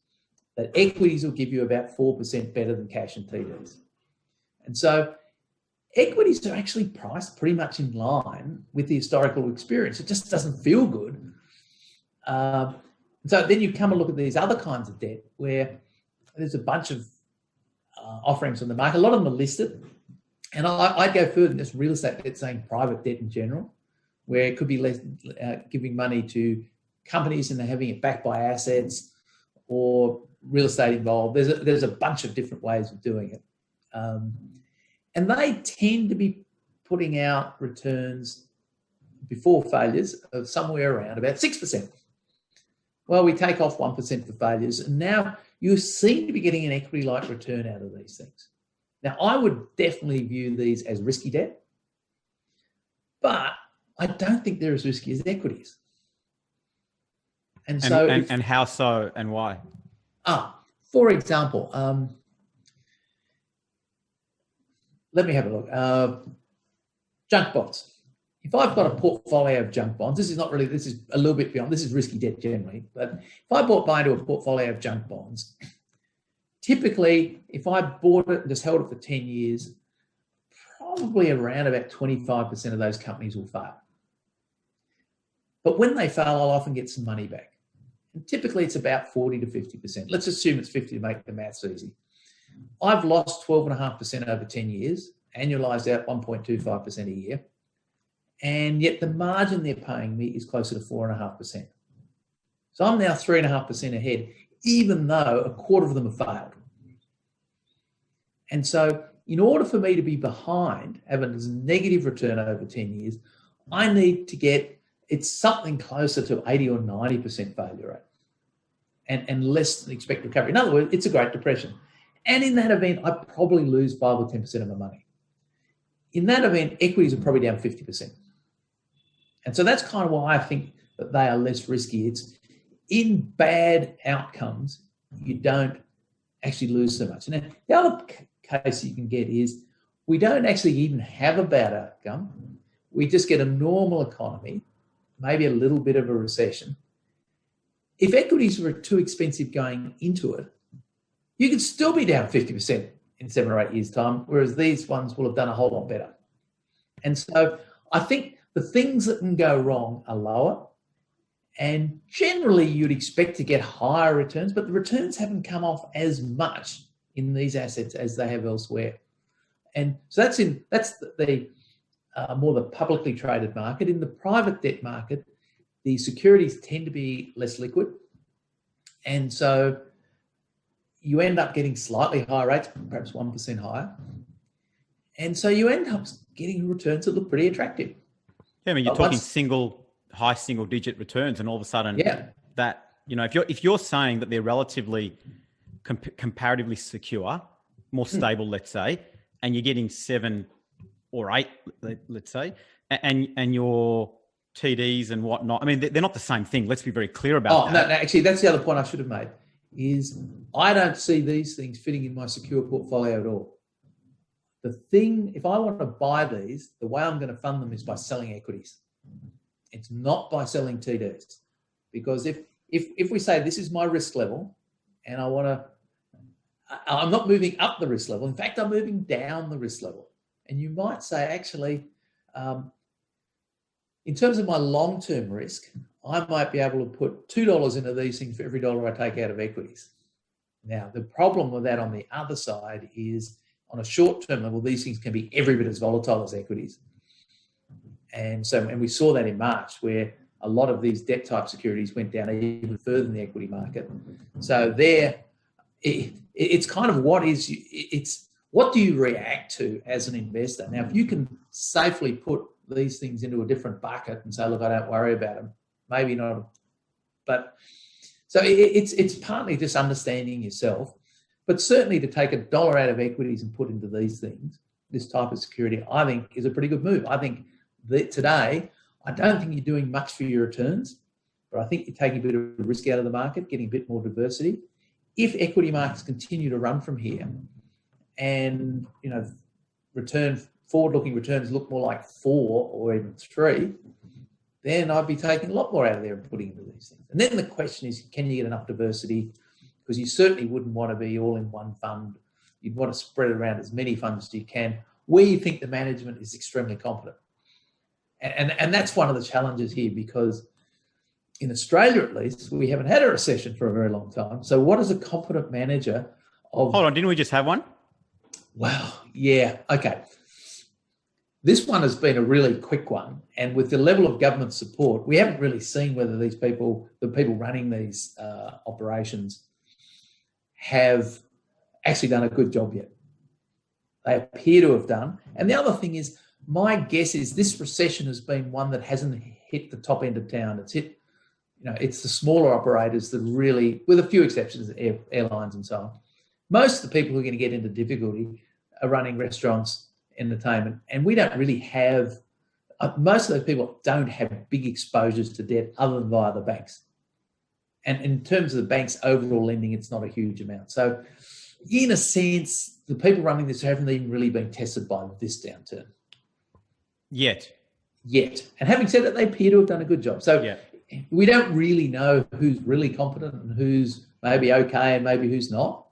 that equities will give you about 4% better than cash and TDs. And so equities are actually priced pretty much in line with the historical experience. It just doesn't feel good. So then you come and look at these other kinds of debt where there's a bunch of offerings on the market. A lot of them are listed. And I'd go further than just real estate debt, saying private debt in general, where it could be less, giving money to companies and they're having it backed by assets or real estate involved. There's a bunch of different ways of doing it. And they tend to be putting out returns before failures of somewhere around about 6%. Well, we take off 1% for failures, and now you seem to be getting an equity-like return out of these things. Now, I would definitely view these as risky debt, but I don't think they're as risky as equities. And so, and how so, and why? For example, let me have a look. Junk bonds. If I've got a portfolio of junk bonds, this is a little bit beyond, this is risky debt generally, but if I bought into a portfolio of junk bonds, typically if I bought it and just held it for 10 years, probably around about 25% of those companies will fail. But when they fail, I'll often get some money back. And typically it's about 40 to 50%. Let's assume it's 50 to make the maths easy. I've lost 12.5% over 10 years, annualized out 1.25% a year. And yet the margin they're paying me is closer to 4.5%. So I'm now 3.5% ahead, even though a quarter of them have failed. And so in order for me to be behind, having a negative return over 10 years, I need to get, it's something closer to 80 or 90% failure rate and less than expected recovery. In other words, it's a Great Depression. And in that event, I probably lose 5 or 10% of my money. In that event, equities are probably down 50%. And so that's kind of why I think that they are less risky. It's in bad outcomes, you don't actually lose so much. And the other case you can get is we don't actually even have a bad outcome. We just get a normal economy maybe a little bit of a recession, if equities were too expensive going into it, you could still be down 50% in 7 or 8 years' time, whereas these ones will have done a whole lot better. And so I think the things that can go wrong are lower, and generally you'd expect to get higher returns, but the returns haven't come off as much in these assets as they have elsewhere. And so that's the more the publicly traded market. In the private debt market, the securities tend to be less liquid, and so you end up getting slightly higher rates, perhaps 1% higher, and so you end up getting returns that look pretty attractive. Yeah, I mean, you're talking high single digit returns, and all of a sudden, that, you know, if you're saying that they're relatively comparatively secure, more stable, let's say, and you're getting 7 or 8, let's say, and your TDs and whatnot, I mean, they're not the same thing. Let's be very clear about that. No, actually, that's the other point I should have made, is I don't see these things fitting in my secure portfolio at all. The thing, if I want to buy these, the way I'm going to fund them is by selling equities. It's not by selling TDs. Because if we say this is my risk level and I'm not moving up the risk level. In fact, I'm moving down the risk level. And you might say, actually, in terms of my long-term risk, I might be able to put $2 into these things for every dollar I take out of equities. Now, the problem with that on the other side is, on a short-term level, these things can be every bit as volatile as equities. And we saw that in March, where a lot of these debt-type securities went down even further in the equity market. So it's kind of what do you react to as an investor? Now, if you can safely put these things into a different bucket and say, look, I don't worry about them, maybe not. But so it's partly just understanding yourself, but certainly to take $1 out of equities and put into these things, this type of security, I think is a pretty good move. I think that today, I don't think you're doing much for your returns, but I think you're taking a bit of risk out of the market, getting a bit more diversity. If equity markets continue to run from here and, you know, forward-looking returns look more like 4 or even 3, then I'd be taking a lot more out of there and putting into these things. And then the question is, can you get enough diversity? Because you certainly wouldn't want to be all in one fund. You'd want to spread it around as many funds as you can, where you think the management is extremely competent. And that's one of the challenges here, because in Australia, at least, we haven't had a recession for a very long time. So what is a competent manager of... Hold on, didn't we just have one? Well, yeah, okay. This one has been a really quick one. And with the level of government support, we haven't really seen whether the people running these operations have actually done a good job yet. They appear to have done. And the other thing is, my guess is this recession has been one that hasn't hit the top end of town. It's hit, you know, it's the smaller operators that really, with a few exceptions, airlines and so on. Most of the people who are going to get into difficulty are running restaurants, entertainment, and we don't really have, most of those people don't have big exposures to debt other than via the banks. And in terms of the bank's overall lending, it's not a huge amount. So in a sense, the people running this haven't even really been tested by this downturn. Yet. And having said that, they appear to have done a good job. So we don't really know who's really competent and who's maybe okay and maybe who's not.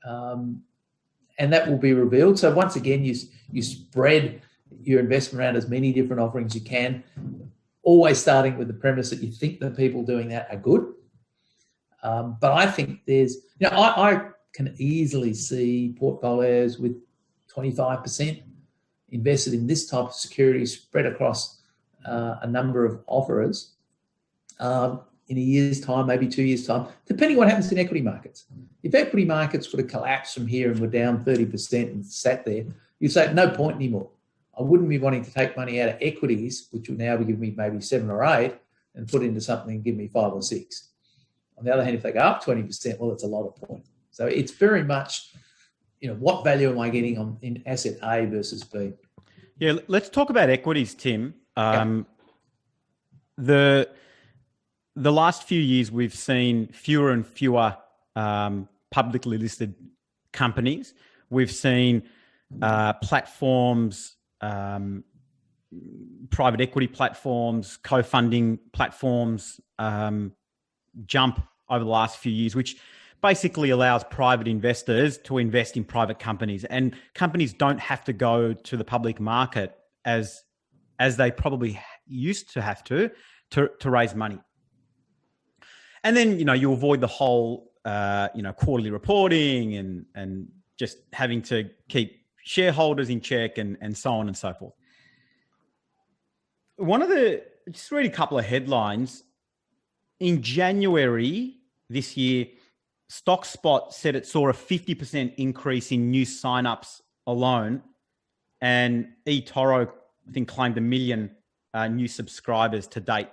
And that will be revealed. So once again, you spread your investment around as many different offerings you can, always starting with the premise that you think the people doing that are good. But I think I can easily see portfolios with 25% invested in this type of security spread across a number of offerers in a year's time, maybe 2 years' time, depending what happens in equity markets. If equity markets were to collapse from here and were down 30% and sat there, you'd say, no point anymore. I wouldn't be wanting to take money out of equities, which would now be giving me maybe 7 or 8, and put into something and give me 5 or 6. On the other hand, if they go up 20%, well, it's a lot of points. So it's very much, what value am I getting in asset A versus B? Yeah, let's talk about equities, Tim. The last few years, we've seen fewer and fewer publicly listed companies. We've seen platforms private equity platforms, co-funding platforms jump over the last few years, which basically allows private investors to invest in private companies, and companies don't have to go to the public market as they probably used to have to raise money. And then, you avoid the whole, quarterly reporting and just having to keep shareholders in check and so on and so forth. Just read a couple of headlines. In January this year, StockSpot said it saw a 50% increase in new signups alone, and eToro, I think, claimed 1 million new subscribers to date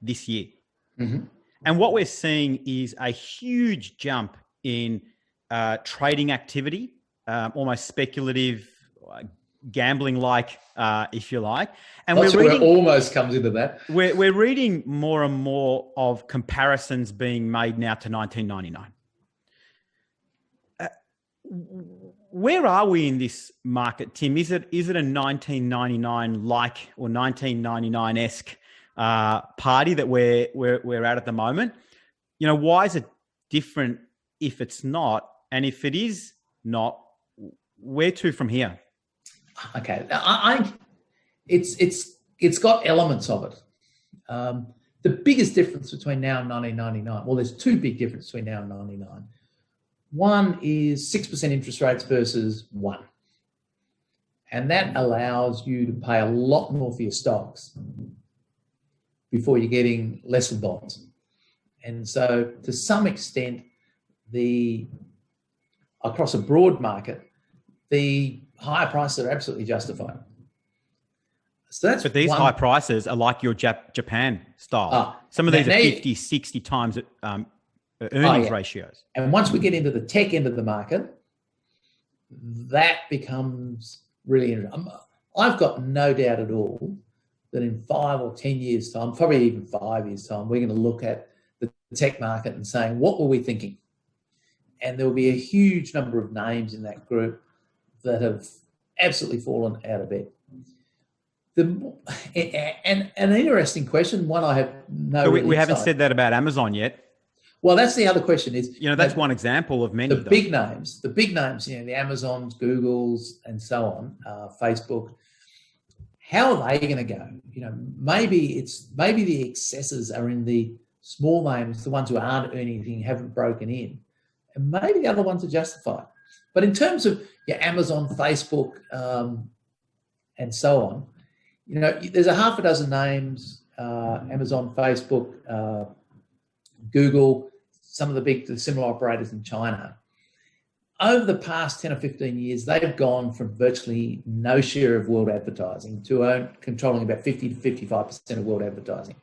this year. Mm-hmm. And what we're seeing is a huge jump in trading activity, almost speculative, gambling-like, if you like. And That's where it almost comes into that. We're reading more and more of comparisons being made now to 1999. Where are we in this market, Tim? Is it a 1999-like or 1999-esque party that we're at the moment? Why is it different if it's not? And if it is not, where to from here? Okay, it's got elements of it. The biggest difference between now and 1999, well, there's two big differences between now and 1999. One is 6% interest rates versus 1%. And that allows you to pay a lot more for your stocks before you're getting less for bonds. And so to some extent, across a broad market, the higher prices are absolutely justified. So that's but these high prices are like your Japan style. Some of these are 50, 60 times earnings ratios. And once we get into the tech end of the market, that becomes really interesting. I've got no doubt at all that in 5 or 10 years' time, probably even 5 years' time, we're going to look at the tech market and saying, what were we thinking? And there will be a huge number of names in that group that have absolutely fallen out of bed. And an interesting question, one I have no. So we haven't said that about Amazon yet. Well, that's the other question. Is that's one example of many. The big names, the Amazons, Googles, and so on, Facebook. How are they going to go? Maybe the excesses are in the small names, the ones who aren't earning anything, haven't broken in, and maybe the other ones are justified. But in terms of Amazon, Facebook, and so on, there's a half a dozen names: Amazon, Facebook, Google, some of the similar operators in China. Over the past 10 or 15 years, they've gone from virtually no share of world advertising to controlling about 50 to 55% of world advertising.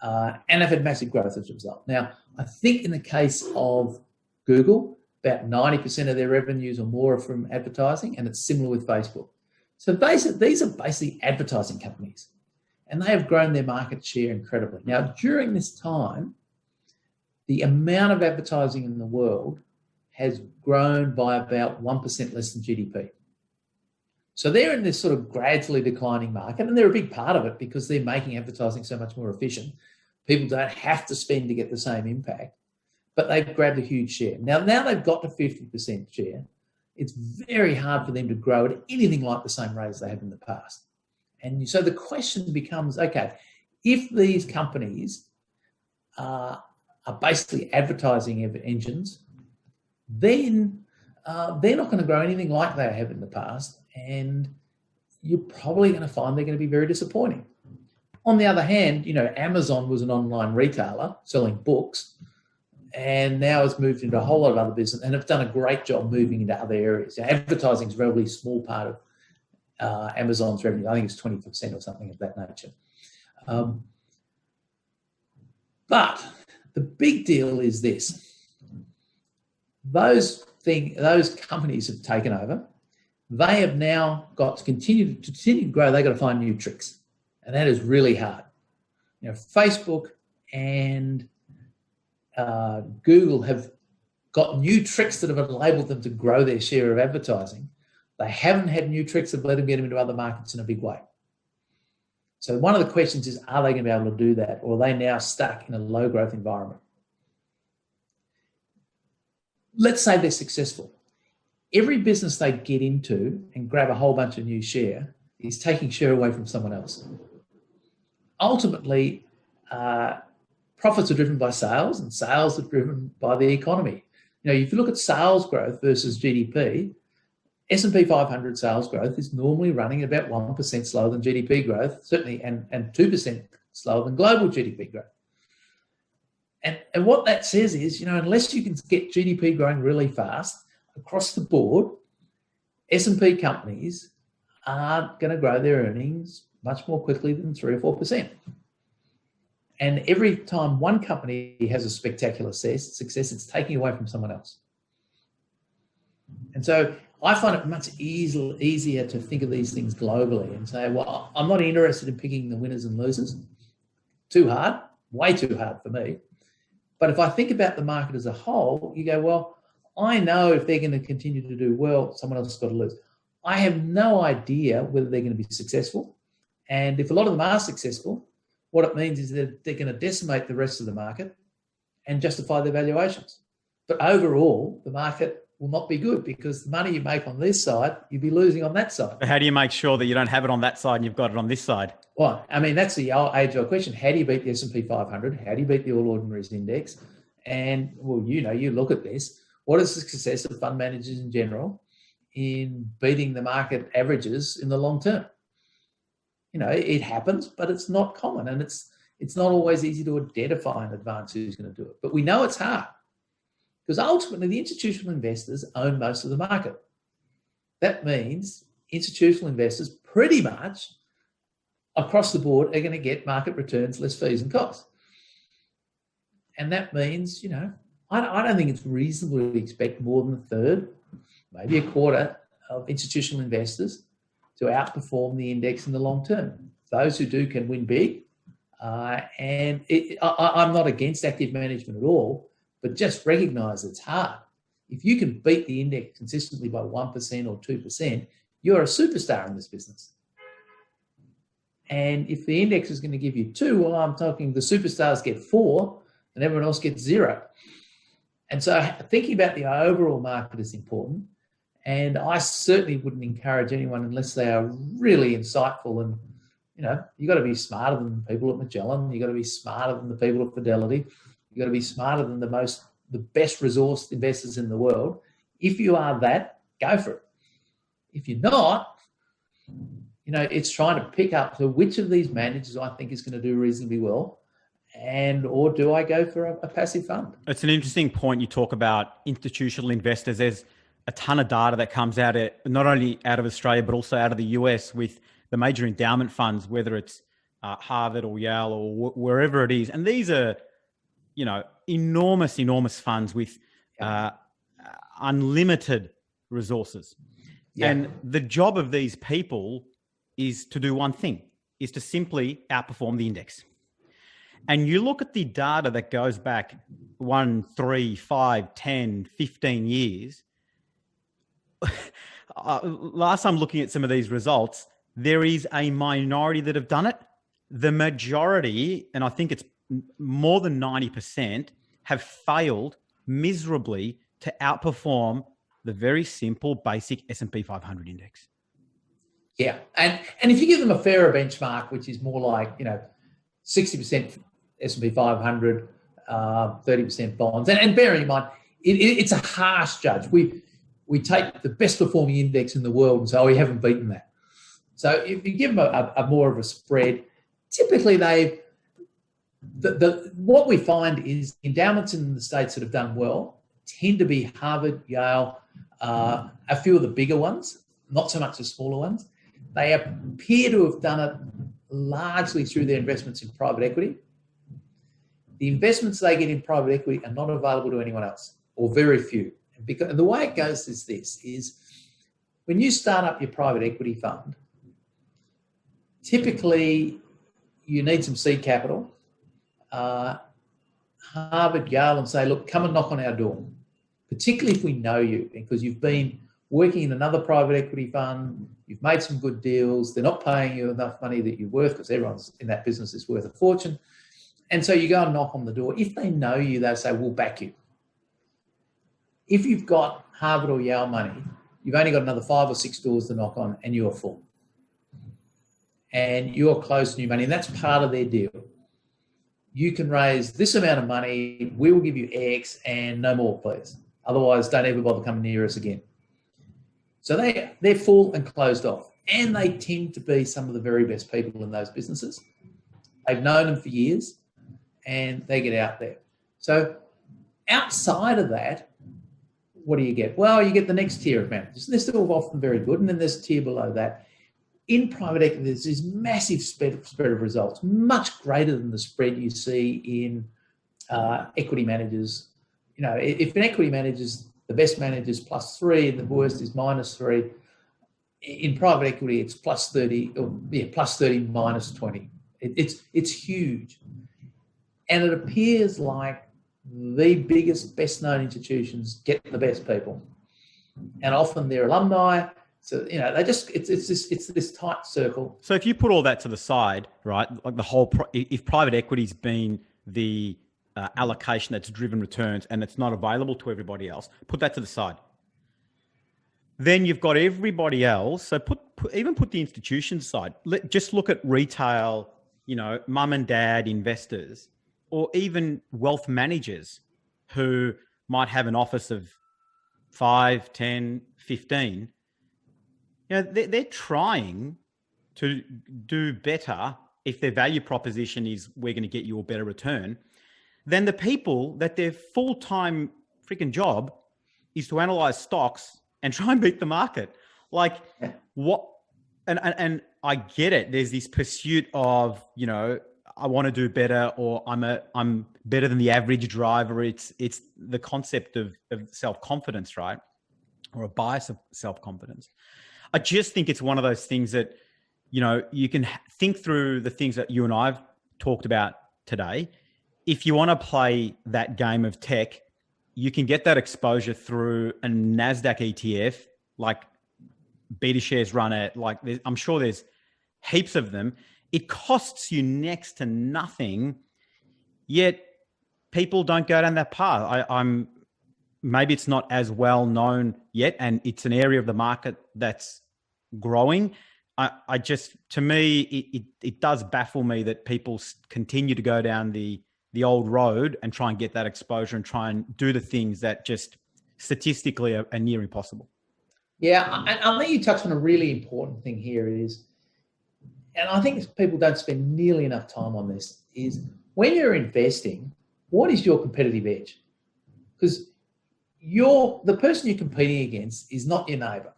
And they've had massive growth as a result. Now, I think in the case of Google, about 90% of their revenues or more are from advertising, and it's similar with Facebook. So these are basically advertising companies, and they have grown their market share incredibly. Now, during this time, the amount of advertising in the world has grown by about 1% less than GDP. So they're in this sort of gradually declining market, and they're a big part of it because they're making advertising so much more efficient. People don't have to spend to get the same impact, but they've grabbed a huge share. Now they've got to 50% share. It's very hard for them to grow at anything like the same rate as they have in the past. And so the question becomes, okay, if these companies are basically advertising engines, then they're not going to grow anything like they have in the past, and you're probably going to find they're going to be very disappointing. On the other hand, Amazon was an online retailer selling books, and now has moved into a whole lot of other business, and have done a great job moving into other areas. Advertising is a relatively small part of Amazon's revenue. I think it's 20% or something of that nature. But the big deal is this. Those companies have taken over. They have now got to continue to grow. They've got to find new tricks, and that is really hard. Facebook and Google have got new tricks that have enabled them to grow their share of advertising. They haven't had new tricks that let them get them into other markets in a big way. So one of the questions is, are they going to be able to do that? Or are they now stuck in a low growth environment? Let's say they're successful. Every business they get into and grab a whole bunch of new share is taking share away from someone else. Ultimately, profits are driven by sales, and sales are driven by the economy. If you look at sales growth versus GDP, S&P 500 sales growth is normally running about 1% slower than GDP growth, certainly, and 2% slower than global GDP growth. And what that says is, unless you can get GDP growing really fast across the board, S&P companies aren't going to grow their earnings much more quickly than 3 or 4%. And every time one company has a spectacular success, it's taking away from someone else. And so I find it much easier to think of these things globally and say, well, I'm not interested in picking the winners and losers. Too hard, way too hard for me. But if I think about the market as a whole, you go, well, I know if they're going to continue to do well, someone else has got to lose. I have no idea whether they're going to be successful. And if a lot of them are successful, what it means is that they're going to decimate the rest of the market and justify their valuations. But overall, the market will not be good because the money you make on this side, you'll be losing on that side. But how do you make sure that you don't have it on that side and you've got it on this side? Well, that's the age-old question. How do you beat the S&P 500? How do you beat the All Ordinaries Index? And, well, you look at this. What is the success of fund managers in general in beating the market averages in the long term? It happens, but it's not common, and it's not always easy to identify in advance who's going to do it. But we know it's hard because ultimately the institutional investors own most of the market. That means institutional investors pretty much across the board are going to get market returns, less fees and costs. And that means, I don't think it's reasonable to expect more than a third, maybe a quarter of institutional investors to outperform the index in the long term. Those who do can win big. I'm not against active management at all, but just recognise it's hard. If you can beat the index consistently by 1% or 2%, you're a superstar in this business. And if the index is going to give you 2, well, I'm talking the superstars get 4 and everyone else gets 0. And so thinking about the overall market is important. And I certainly wouldn't encourage anyone unless they are really insightful. And, you've got to be smarter than the people at Magellan. You've got to be smarter than the people at Fidelity. You've got to be smarter than the best resourced investors in the world. If you are that, go for it. If you're not, it's trying to pick up to which of these managers I think is going to do reasonably well, or do I go for a passive fund? It's an interesting point. You talk about institutional investors. There's a ton of data that comes out not only out of Australia, but also out of the US with the major endowment funds, whether it's Harvard or Yale or wherever it is. And these are, enormous funds with unlimited resources. Yeah. And the job of these people is to do one thing, is to simply outperform the index. And you look at the data that goes back 1, 3, 5, 10, 15 years. Last time looking at some of these results, there is a minority that have done it. The majority, and I think it's more than 90%, have failed miserably to outperform the very simple, basic S&P 500 index. Yeah, and if you give them a fairer benchmark, which is more like 60% S&P 500, 30% bonds, and bearing in mind, it's a harsh judge. We take the best performing index in the world and say, we haven't beaten that. So if you give them a more of a spread, typically what we find is endowments in the states that have done well tend to be Harvard, Yale, a few of the bigger ones, not so much the smaller ones. They appear to have done it largely through their investments in private equity. The investments they get in private equity are not available to anyone else, or very few. And the way it goes is this, is when you start up your private equity fund, typically you need some seed capital. Harvard, Yale, and say, look, come and knock on our door, particularly if we know you, because you've been working in another private equity fund, you've made some good deals, they're not paying you enough money that you're worth, because everyone's in that business is worth a fortune. And so you go and knock on the door. If they know you, they'll say, we'll back you. If you've got Harvard or Yale money, you've only got another 5 or 6 doors to knock on and you're full. And you're close to new money, and that's part of their deal. You can raise this amount of money, we will give you X and no more, please. Otherwise, don't ever bother coming near us again. So they're full and closed off. And they tend to be some of the very best people in those businesses. They've known them for years and they get out there. So outside of that, what do you get? Well, you get the next tier of managers. And they're still often very good. And then there's a tier below that. In private equity, there's this massive spread of results, much greater than the spread you see in equity managers. You know, if an equity manager's the best manager's +3 and the worst is -3, in private equity it's +30, +30 -20. It's huge, and it appears like the biggest, best-known institutions get the best people, and often they're alumni. So, you know, it's this tight circle. So if you put all that to the side, right, like the whole, if private equity's been the allocation that's driven returns and it's not available to everybody else, put that to the side. Then you've got everybody else. So put the institutions aside. Just look at retail, you know, mum and dad investors, or even wealth managers who might have an office of 5, 10, 15. You know, they're trying to do better if their value proposition is we're going to get you a better return than the people that their full-time freaking job is to analyze stocks and try and beat the market. Like what? And I get it. There's this pursuit of, you know, I want to do better, or I'm better than the average driver. It's the concept of self-confidence, right? Or a bias of self-confidence. I just think it's one of those things that, you know, you can think through the things that you and I've talked about today. If you want to play that game of tech, you can get that exposure through a NASDAQ ETF, like beta shares run it. Like I'm sure there's heaps of them. It costs you next to nothing, yet people don't go down that path. Maybe it's not as well known yet, and it's an area of the market that's growing. To me, it does baffle me that people continue to go down the old road and try and get that exposure and try and do the things that just statistically are near impossible. Yeah, I think you touched on a really important thing here is, and I think people don't spend nearly enough time on this, is when you're investing, what is your competitive edge? Because the person you're competing against is not your neighbour.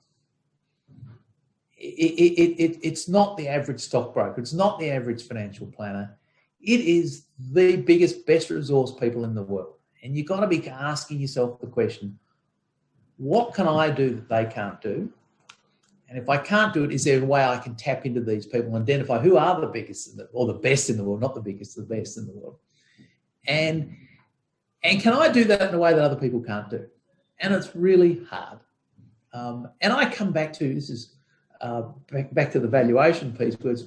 It's not the average stockbroker. It's not the average financial planner. It is the biggest, best resource people in the world. And you've got to be asking yourself the question, what can I do that they can't do? And if I can't do it, is there a way I can tap into these people and identify who are the biggest or the best in the world, not the biggest, the best in the world? And can I do that in a way that other people can't do? And it's really hard. And I come back to, this is back to the valuation piece, because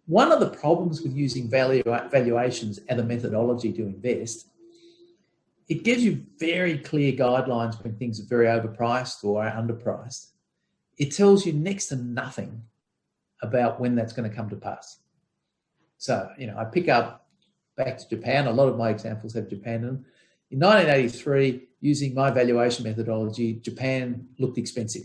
one of the problems with using valuations as a methodology to invest, it gives you very clear guidelines when things are very overpriced or are underpriced. It tells you next to nothing about when that's going to come to pass. So, you know, I pick up back to Japan. A lot of my examples have Japan in them. In 1983, using my valuation methodology, Japan looked expensive.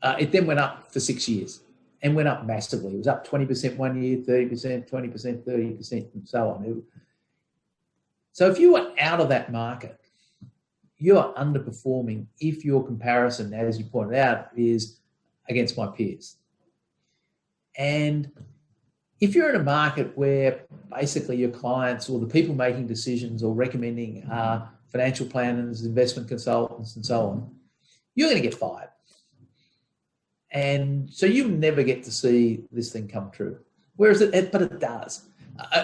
It then went up for 6 years and went up massively. It was up 20% 1 year, 30%, 20%, 30%, and so on. So if you were out of that market, you are underperforming if your comparison, as you pointed out, is against my peers. And if you're in a market where basically your clients or the people making decisions or recommending are financial planners, investment consultants, and so on, you're going to get fired. And so you never get to see this thing come true. But it does.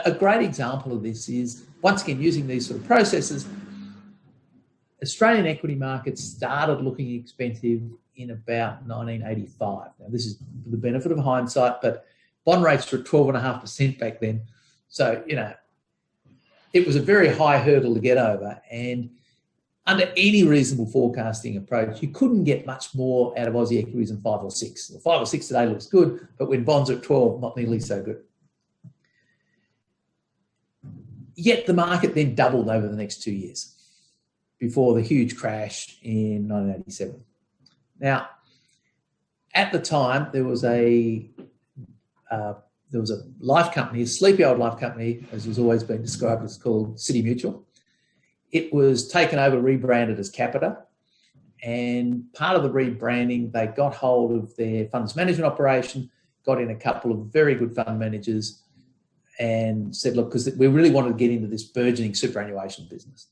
A great example of this is, once again, using these sort of processes, Australian equity markets started looking expensive in about 1985. Now, this is for the benefit of hindsight, but bond rates were at 12.5% back then. So, it was a very high hurdle to get over. And under any reasonable forecasting approach, you couldn't get much more out of Aussie equities than 5 or 6. Well, 5 or 6 today looks good, but when bonds are at 12, not nearly so good. Yet the market then doubled over the next 2 years before the huge crash in 1987. Now, at the time, there was a life company, a sleepy old life company, as has always been described, it's called City Mutual. It was taken over, rebranded as Capita, and part of the rebranding, they got hold of their funds management operation, got in a couple of very good fund managers, and said, look, because we really wanted to get into this burgeoning superannuation business.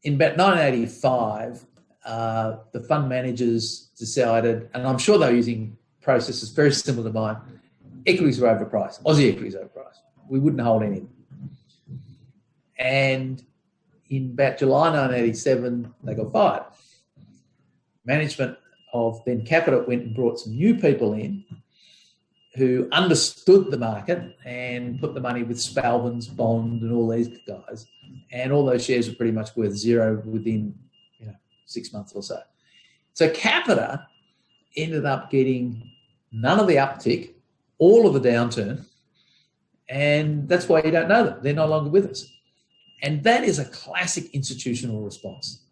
In about 1985, the fund managers decided, and I'm sure they were using processes very similar to mine, equities were overpriced, Aussie equities overpriced. We wouldn't hold any of them. And in about July 1987, they got fired. Management of then Capita went and brought some new people in who understood the market and put the money with Spalman's, Bond, and all these guys. And all those shares were pretty much worth zero within 6 months or so. So Capita ended up getting none of the uptick, all of the downturn, and that's why you don't know them. They're no longer with us. And that is a classic institutional response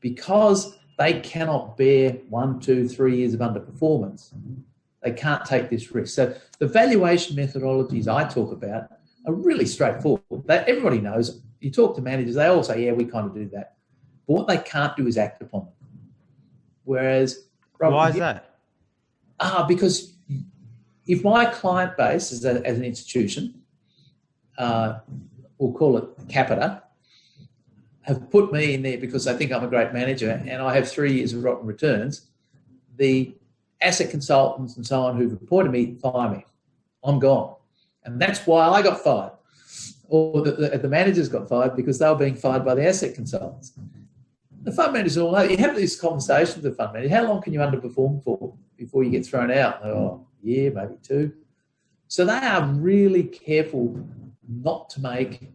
because they cannot bear 1, 2, 3 years of underperformance. They can't take this risk. So the valuation methodologies I talk about are really straightforward. That everybody knows. You talk to managers, they all say, yeah, we kind of do that. But what they can't do is act upon them. Whereas... Why is that? Because if my client base as an institution, we'll call it Capita, have put me in there because they think I'm a great manager and I have 3 years of rotten returns, the asset consultants and so on who've appointed me fire me. I'm gone. And that's why I got fired. Or the managers got fired because they were being fired by the asset consultants. The fund managers all know. You have these conversations with the fund manager. How long can you underperform for before you get thrown out? Oh, yeah, maybe 2. So they are really careful not to make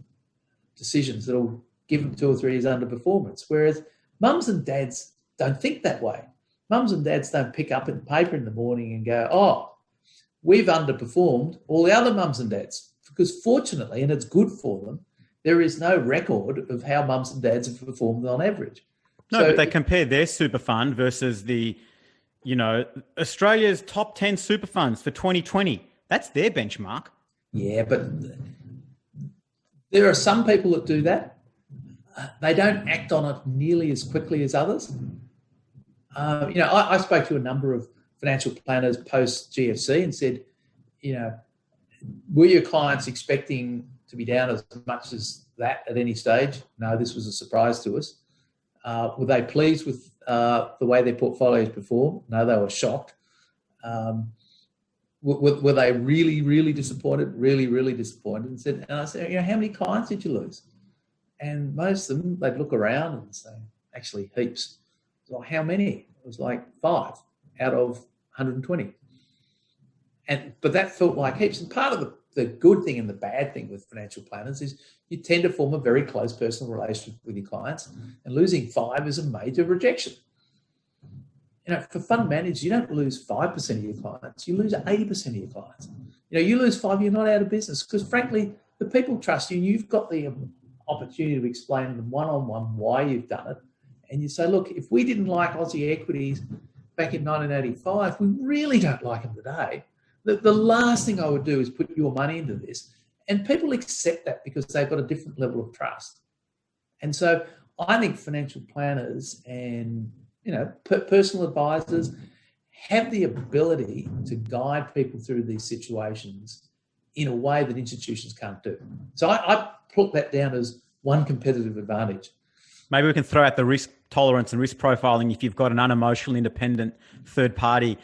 decisions that will give them 2 or 3 years underperformance. Whereas mums and dads don't think that way. Mums and dads don't pick up a paper in the morning and go, oh, we've underperformed all the other mums and dads. Because fortunately, and it's good for them, there is no record of how mums and dads have performed on average. No, but they compare their super fund versus the, Australia's top 10 super funds for 2020. That's their benchmark. Yeah, but there are some people that do that. They don't act on it nearly as quickly as others. I spoke to a number of financial planners post GFC and said, were your clients expecting to be down as much as that at any stage? No, this was a surprise to us. Were they pleased with the way their portfolios performed? No, they were shocked. Were they really, really disappointed? Really, really disappointed. And I said, how many clients did you lose? And most of them, they'd look around and say, actually, heaps. So how many? It was like 5 out of 120. But that felt like heaps. And part of the good thing and the bad thing with financial planners is you tend to form a very close personal relationship with your clients, and losing 5 is a major rejection. For fund managers, you don't lose 5% of your clients, you lose 80% of your clients. You lose 5, you're not out of business because, frankly, the people trust you and you've got the opportunity to explain to them one-on-one why you've done it. And you say, look, if we didn't like Aussie equities back in 1985, we really don't like them today. The last thing I would do is put your money into this. And people accept that because they've got a different level of trust. And so I think financial planners and, personal advisors have the ability to guide people through these situations in a way that institutions can't do. So I put that down as one competitive advantage. Maybe we can throw out the risk tolerance and risk profiling if you've got an unemotional, independent third party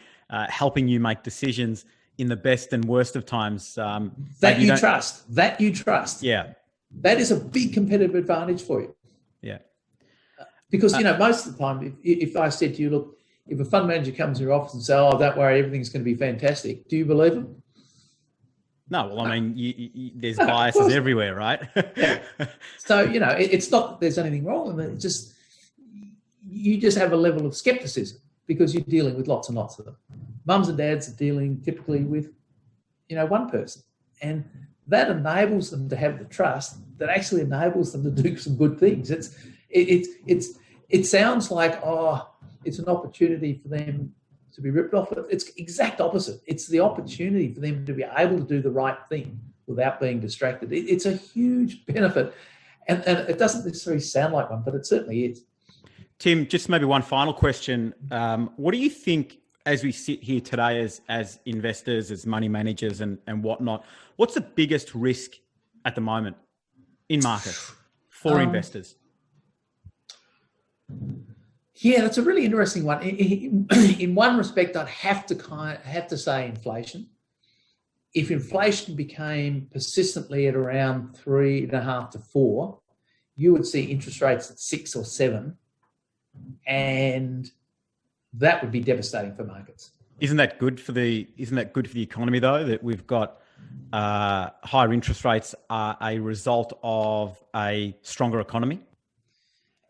helping you make decisions in the best and worst of times. That you trust. Yeah. That is a big competitive advantage for you. Yeah. Because, most of the time, if I said to you, look, if a fund manager comes to your office and says, oh, don't worry, everything's going to be fantastic, do you believe them? No, well, I mean, there's biases everywhere, right? Yeah. So, it's not that there's anything wrong with it. It's just, you just have a level of skepticism because you're dealing with lots and lots of them. Mums and dads are dealing typically with, one person. And that enables them to have the trust that actually enables them to do some good things. It sounds like, it's an opportunity for them to be ripped off. It's exact opposite. It's the opportunity for them to be able to do the right thing without being distracted. It's a huge benefit. And it doesn't necessarily sound like one, but it certainly is. Tim, just maybe one final question. What do you think as we sit here today as investors, as money managers and whatnot, what's the biggest risk at the moment in markets for investors? Yeah, that's a really interesting one. In one respect, I'd have to say inflation. If inflation became persistently at around 3.5 to 4, you would see interest rates at 6 or 7, and that would be devastating for markets. Isn't that good for the economy though? That we've got higher interest rates are a result of a stronger economy.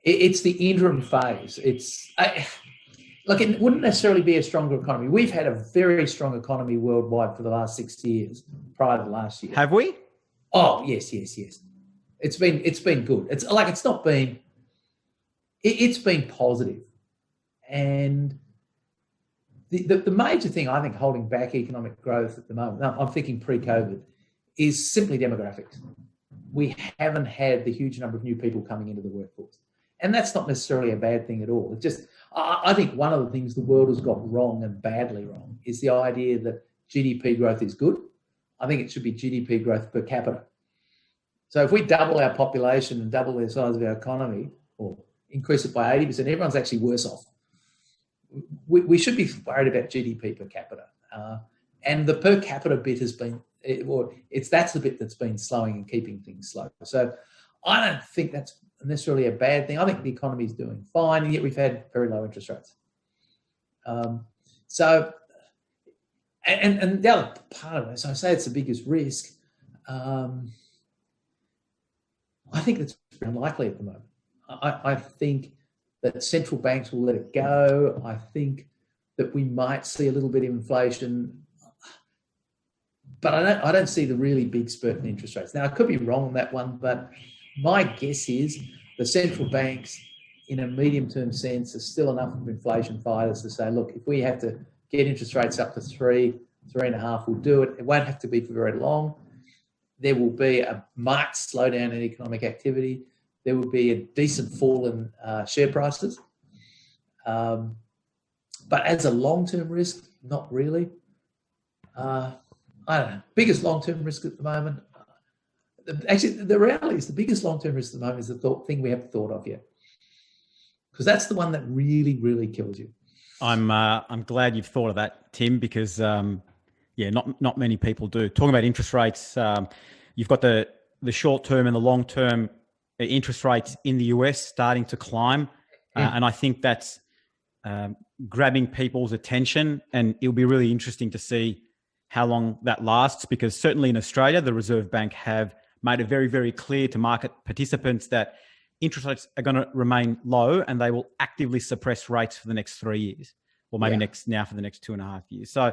It's the interim phase. It wouldn't necessarily be a stronger economy. We've had a very strong economy worldwide for the last 6 years prior to last year. Have we? Oh, yes. It's been good. It's been positive. And the major thing I think holding back economic growth at the moment, I'm thinking pre-COVID, is simply demographics. We haven't had the huge number of new people coming into the workforce. And that's not necessarily a bad thing at all. It's just, I think one of the things the world has got wrong and badly wrong is the idea that GDP growth is good. I think it should be GDP growth per capita. So if we double our population and double the size of our economy, or increase it by 80%, everyone's actually worse off. We should be worried about GDP per capita. And the per capita bit has been, that's the bit that's been slowing and keeping things slow. So I don't think that's necessarily a bad thing. I think the economy is doing fine, and yet we've had very low interest rates. And the other part of it, so I say it's the biggest risk. I think that's unlikely at the moment. I think that central banks will let it go. I think that we might see a little bit of inflation, but I don't see the really big spurt in interest rates. Now, I could be wrong on that one, but my guess is the central banks, in a medium-term sense, are still enough of inflation fighters to say, look, if we have to get interest rates up to 3.5, we'll do it. It won't have to be for very long. There will be a marked slowdown in economic activity. There will be a decent fall in share prices. But as a long-term risk, not really. I don't know. Biggest long-term risk at the moment, actually, the reality is the biggest long-term risk at the moment is the thing we haven't thought of yet, because that's the one that really, really kills you. I'm glad you've thought of that, Tim, because not many people do. Talking about interest rates, you've got the short-term and the long-term interest rates in the US starting to climb, and I think that's grabbing people's attention, and it'll be really interesting to see how long that lasts, because certainly in Australia, the Reserve Bank have made it very, very clear to market participants that interest rates are going to remain low, and they will actively suppress rates for the next 3 years, or maybe for the next 2.5 years. So,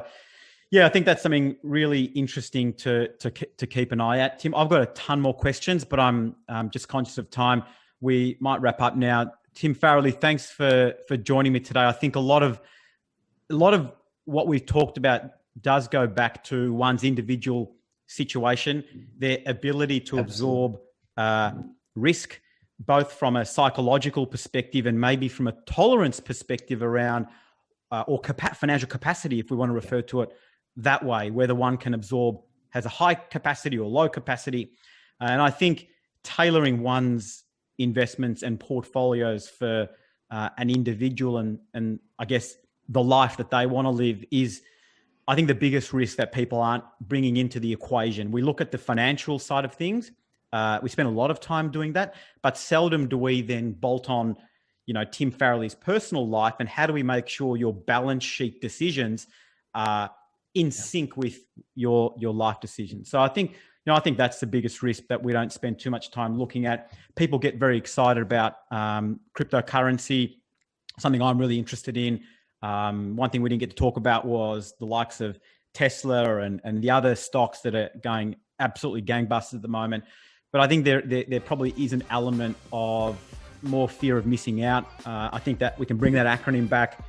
yeah, I think that's something really interesting to keep an eye at. Tim, I've got a ton more questions, but I'm just conscious of time. We might wrap up now. Tim Farrelly, thanks for joining me today. I think a lot of what we've talked about does go back to one's individual situation, their ability to absorb risk, both from a psychological perspective and maybe from a tolerance perspective around or financial capacity, if we want to refer to it that way, whether one can absorb, has a high capacity or low capacity. And I think tailoring one's investments and portfolios for an individual and I guess the life that they want to live is, I think, the biggest risk that people aren't bringing into the equation. We look at the financial side of things. We spend a lot of time doing that, but seldom do we then bolt on, Tim Farrelly's personal life, and how do we make sure your balance sheet decisions are in sync with your life decisions? So I think that's the biggest risk that we don't spend too much time looking at. People get very excited about cryptocurrency, something I'm really interested in. One thing we didn't get to talk about was the likes of Tesla and the other stocks that are going absolutely gangbusters at the moment. But I think there probably is an element of more fear of missing out. I think that we can bring that acronym back.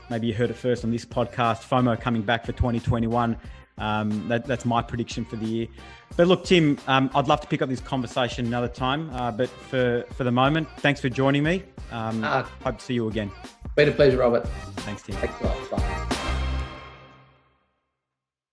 Maybe you heard it first on this podcast, FOMO coming back for 2021. That's my prediction for the year. But look, Tim, I'd love to pick up this conversation another time. But for the moment, thanks for joining me. Hope to see you again. Been a pleasure, Robert. Thanks, Tim. Thanks a lot. Bye.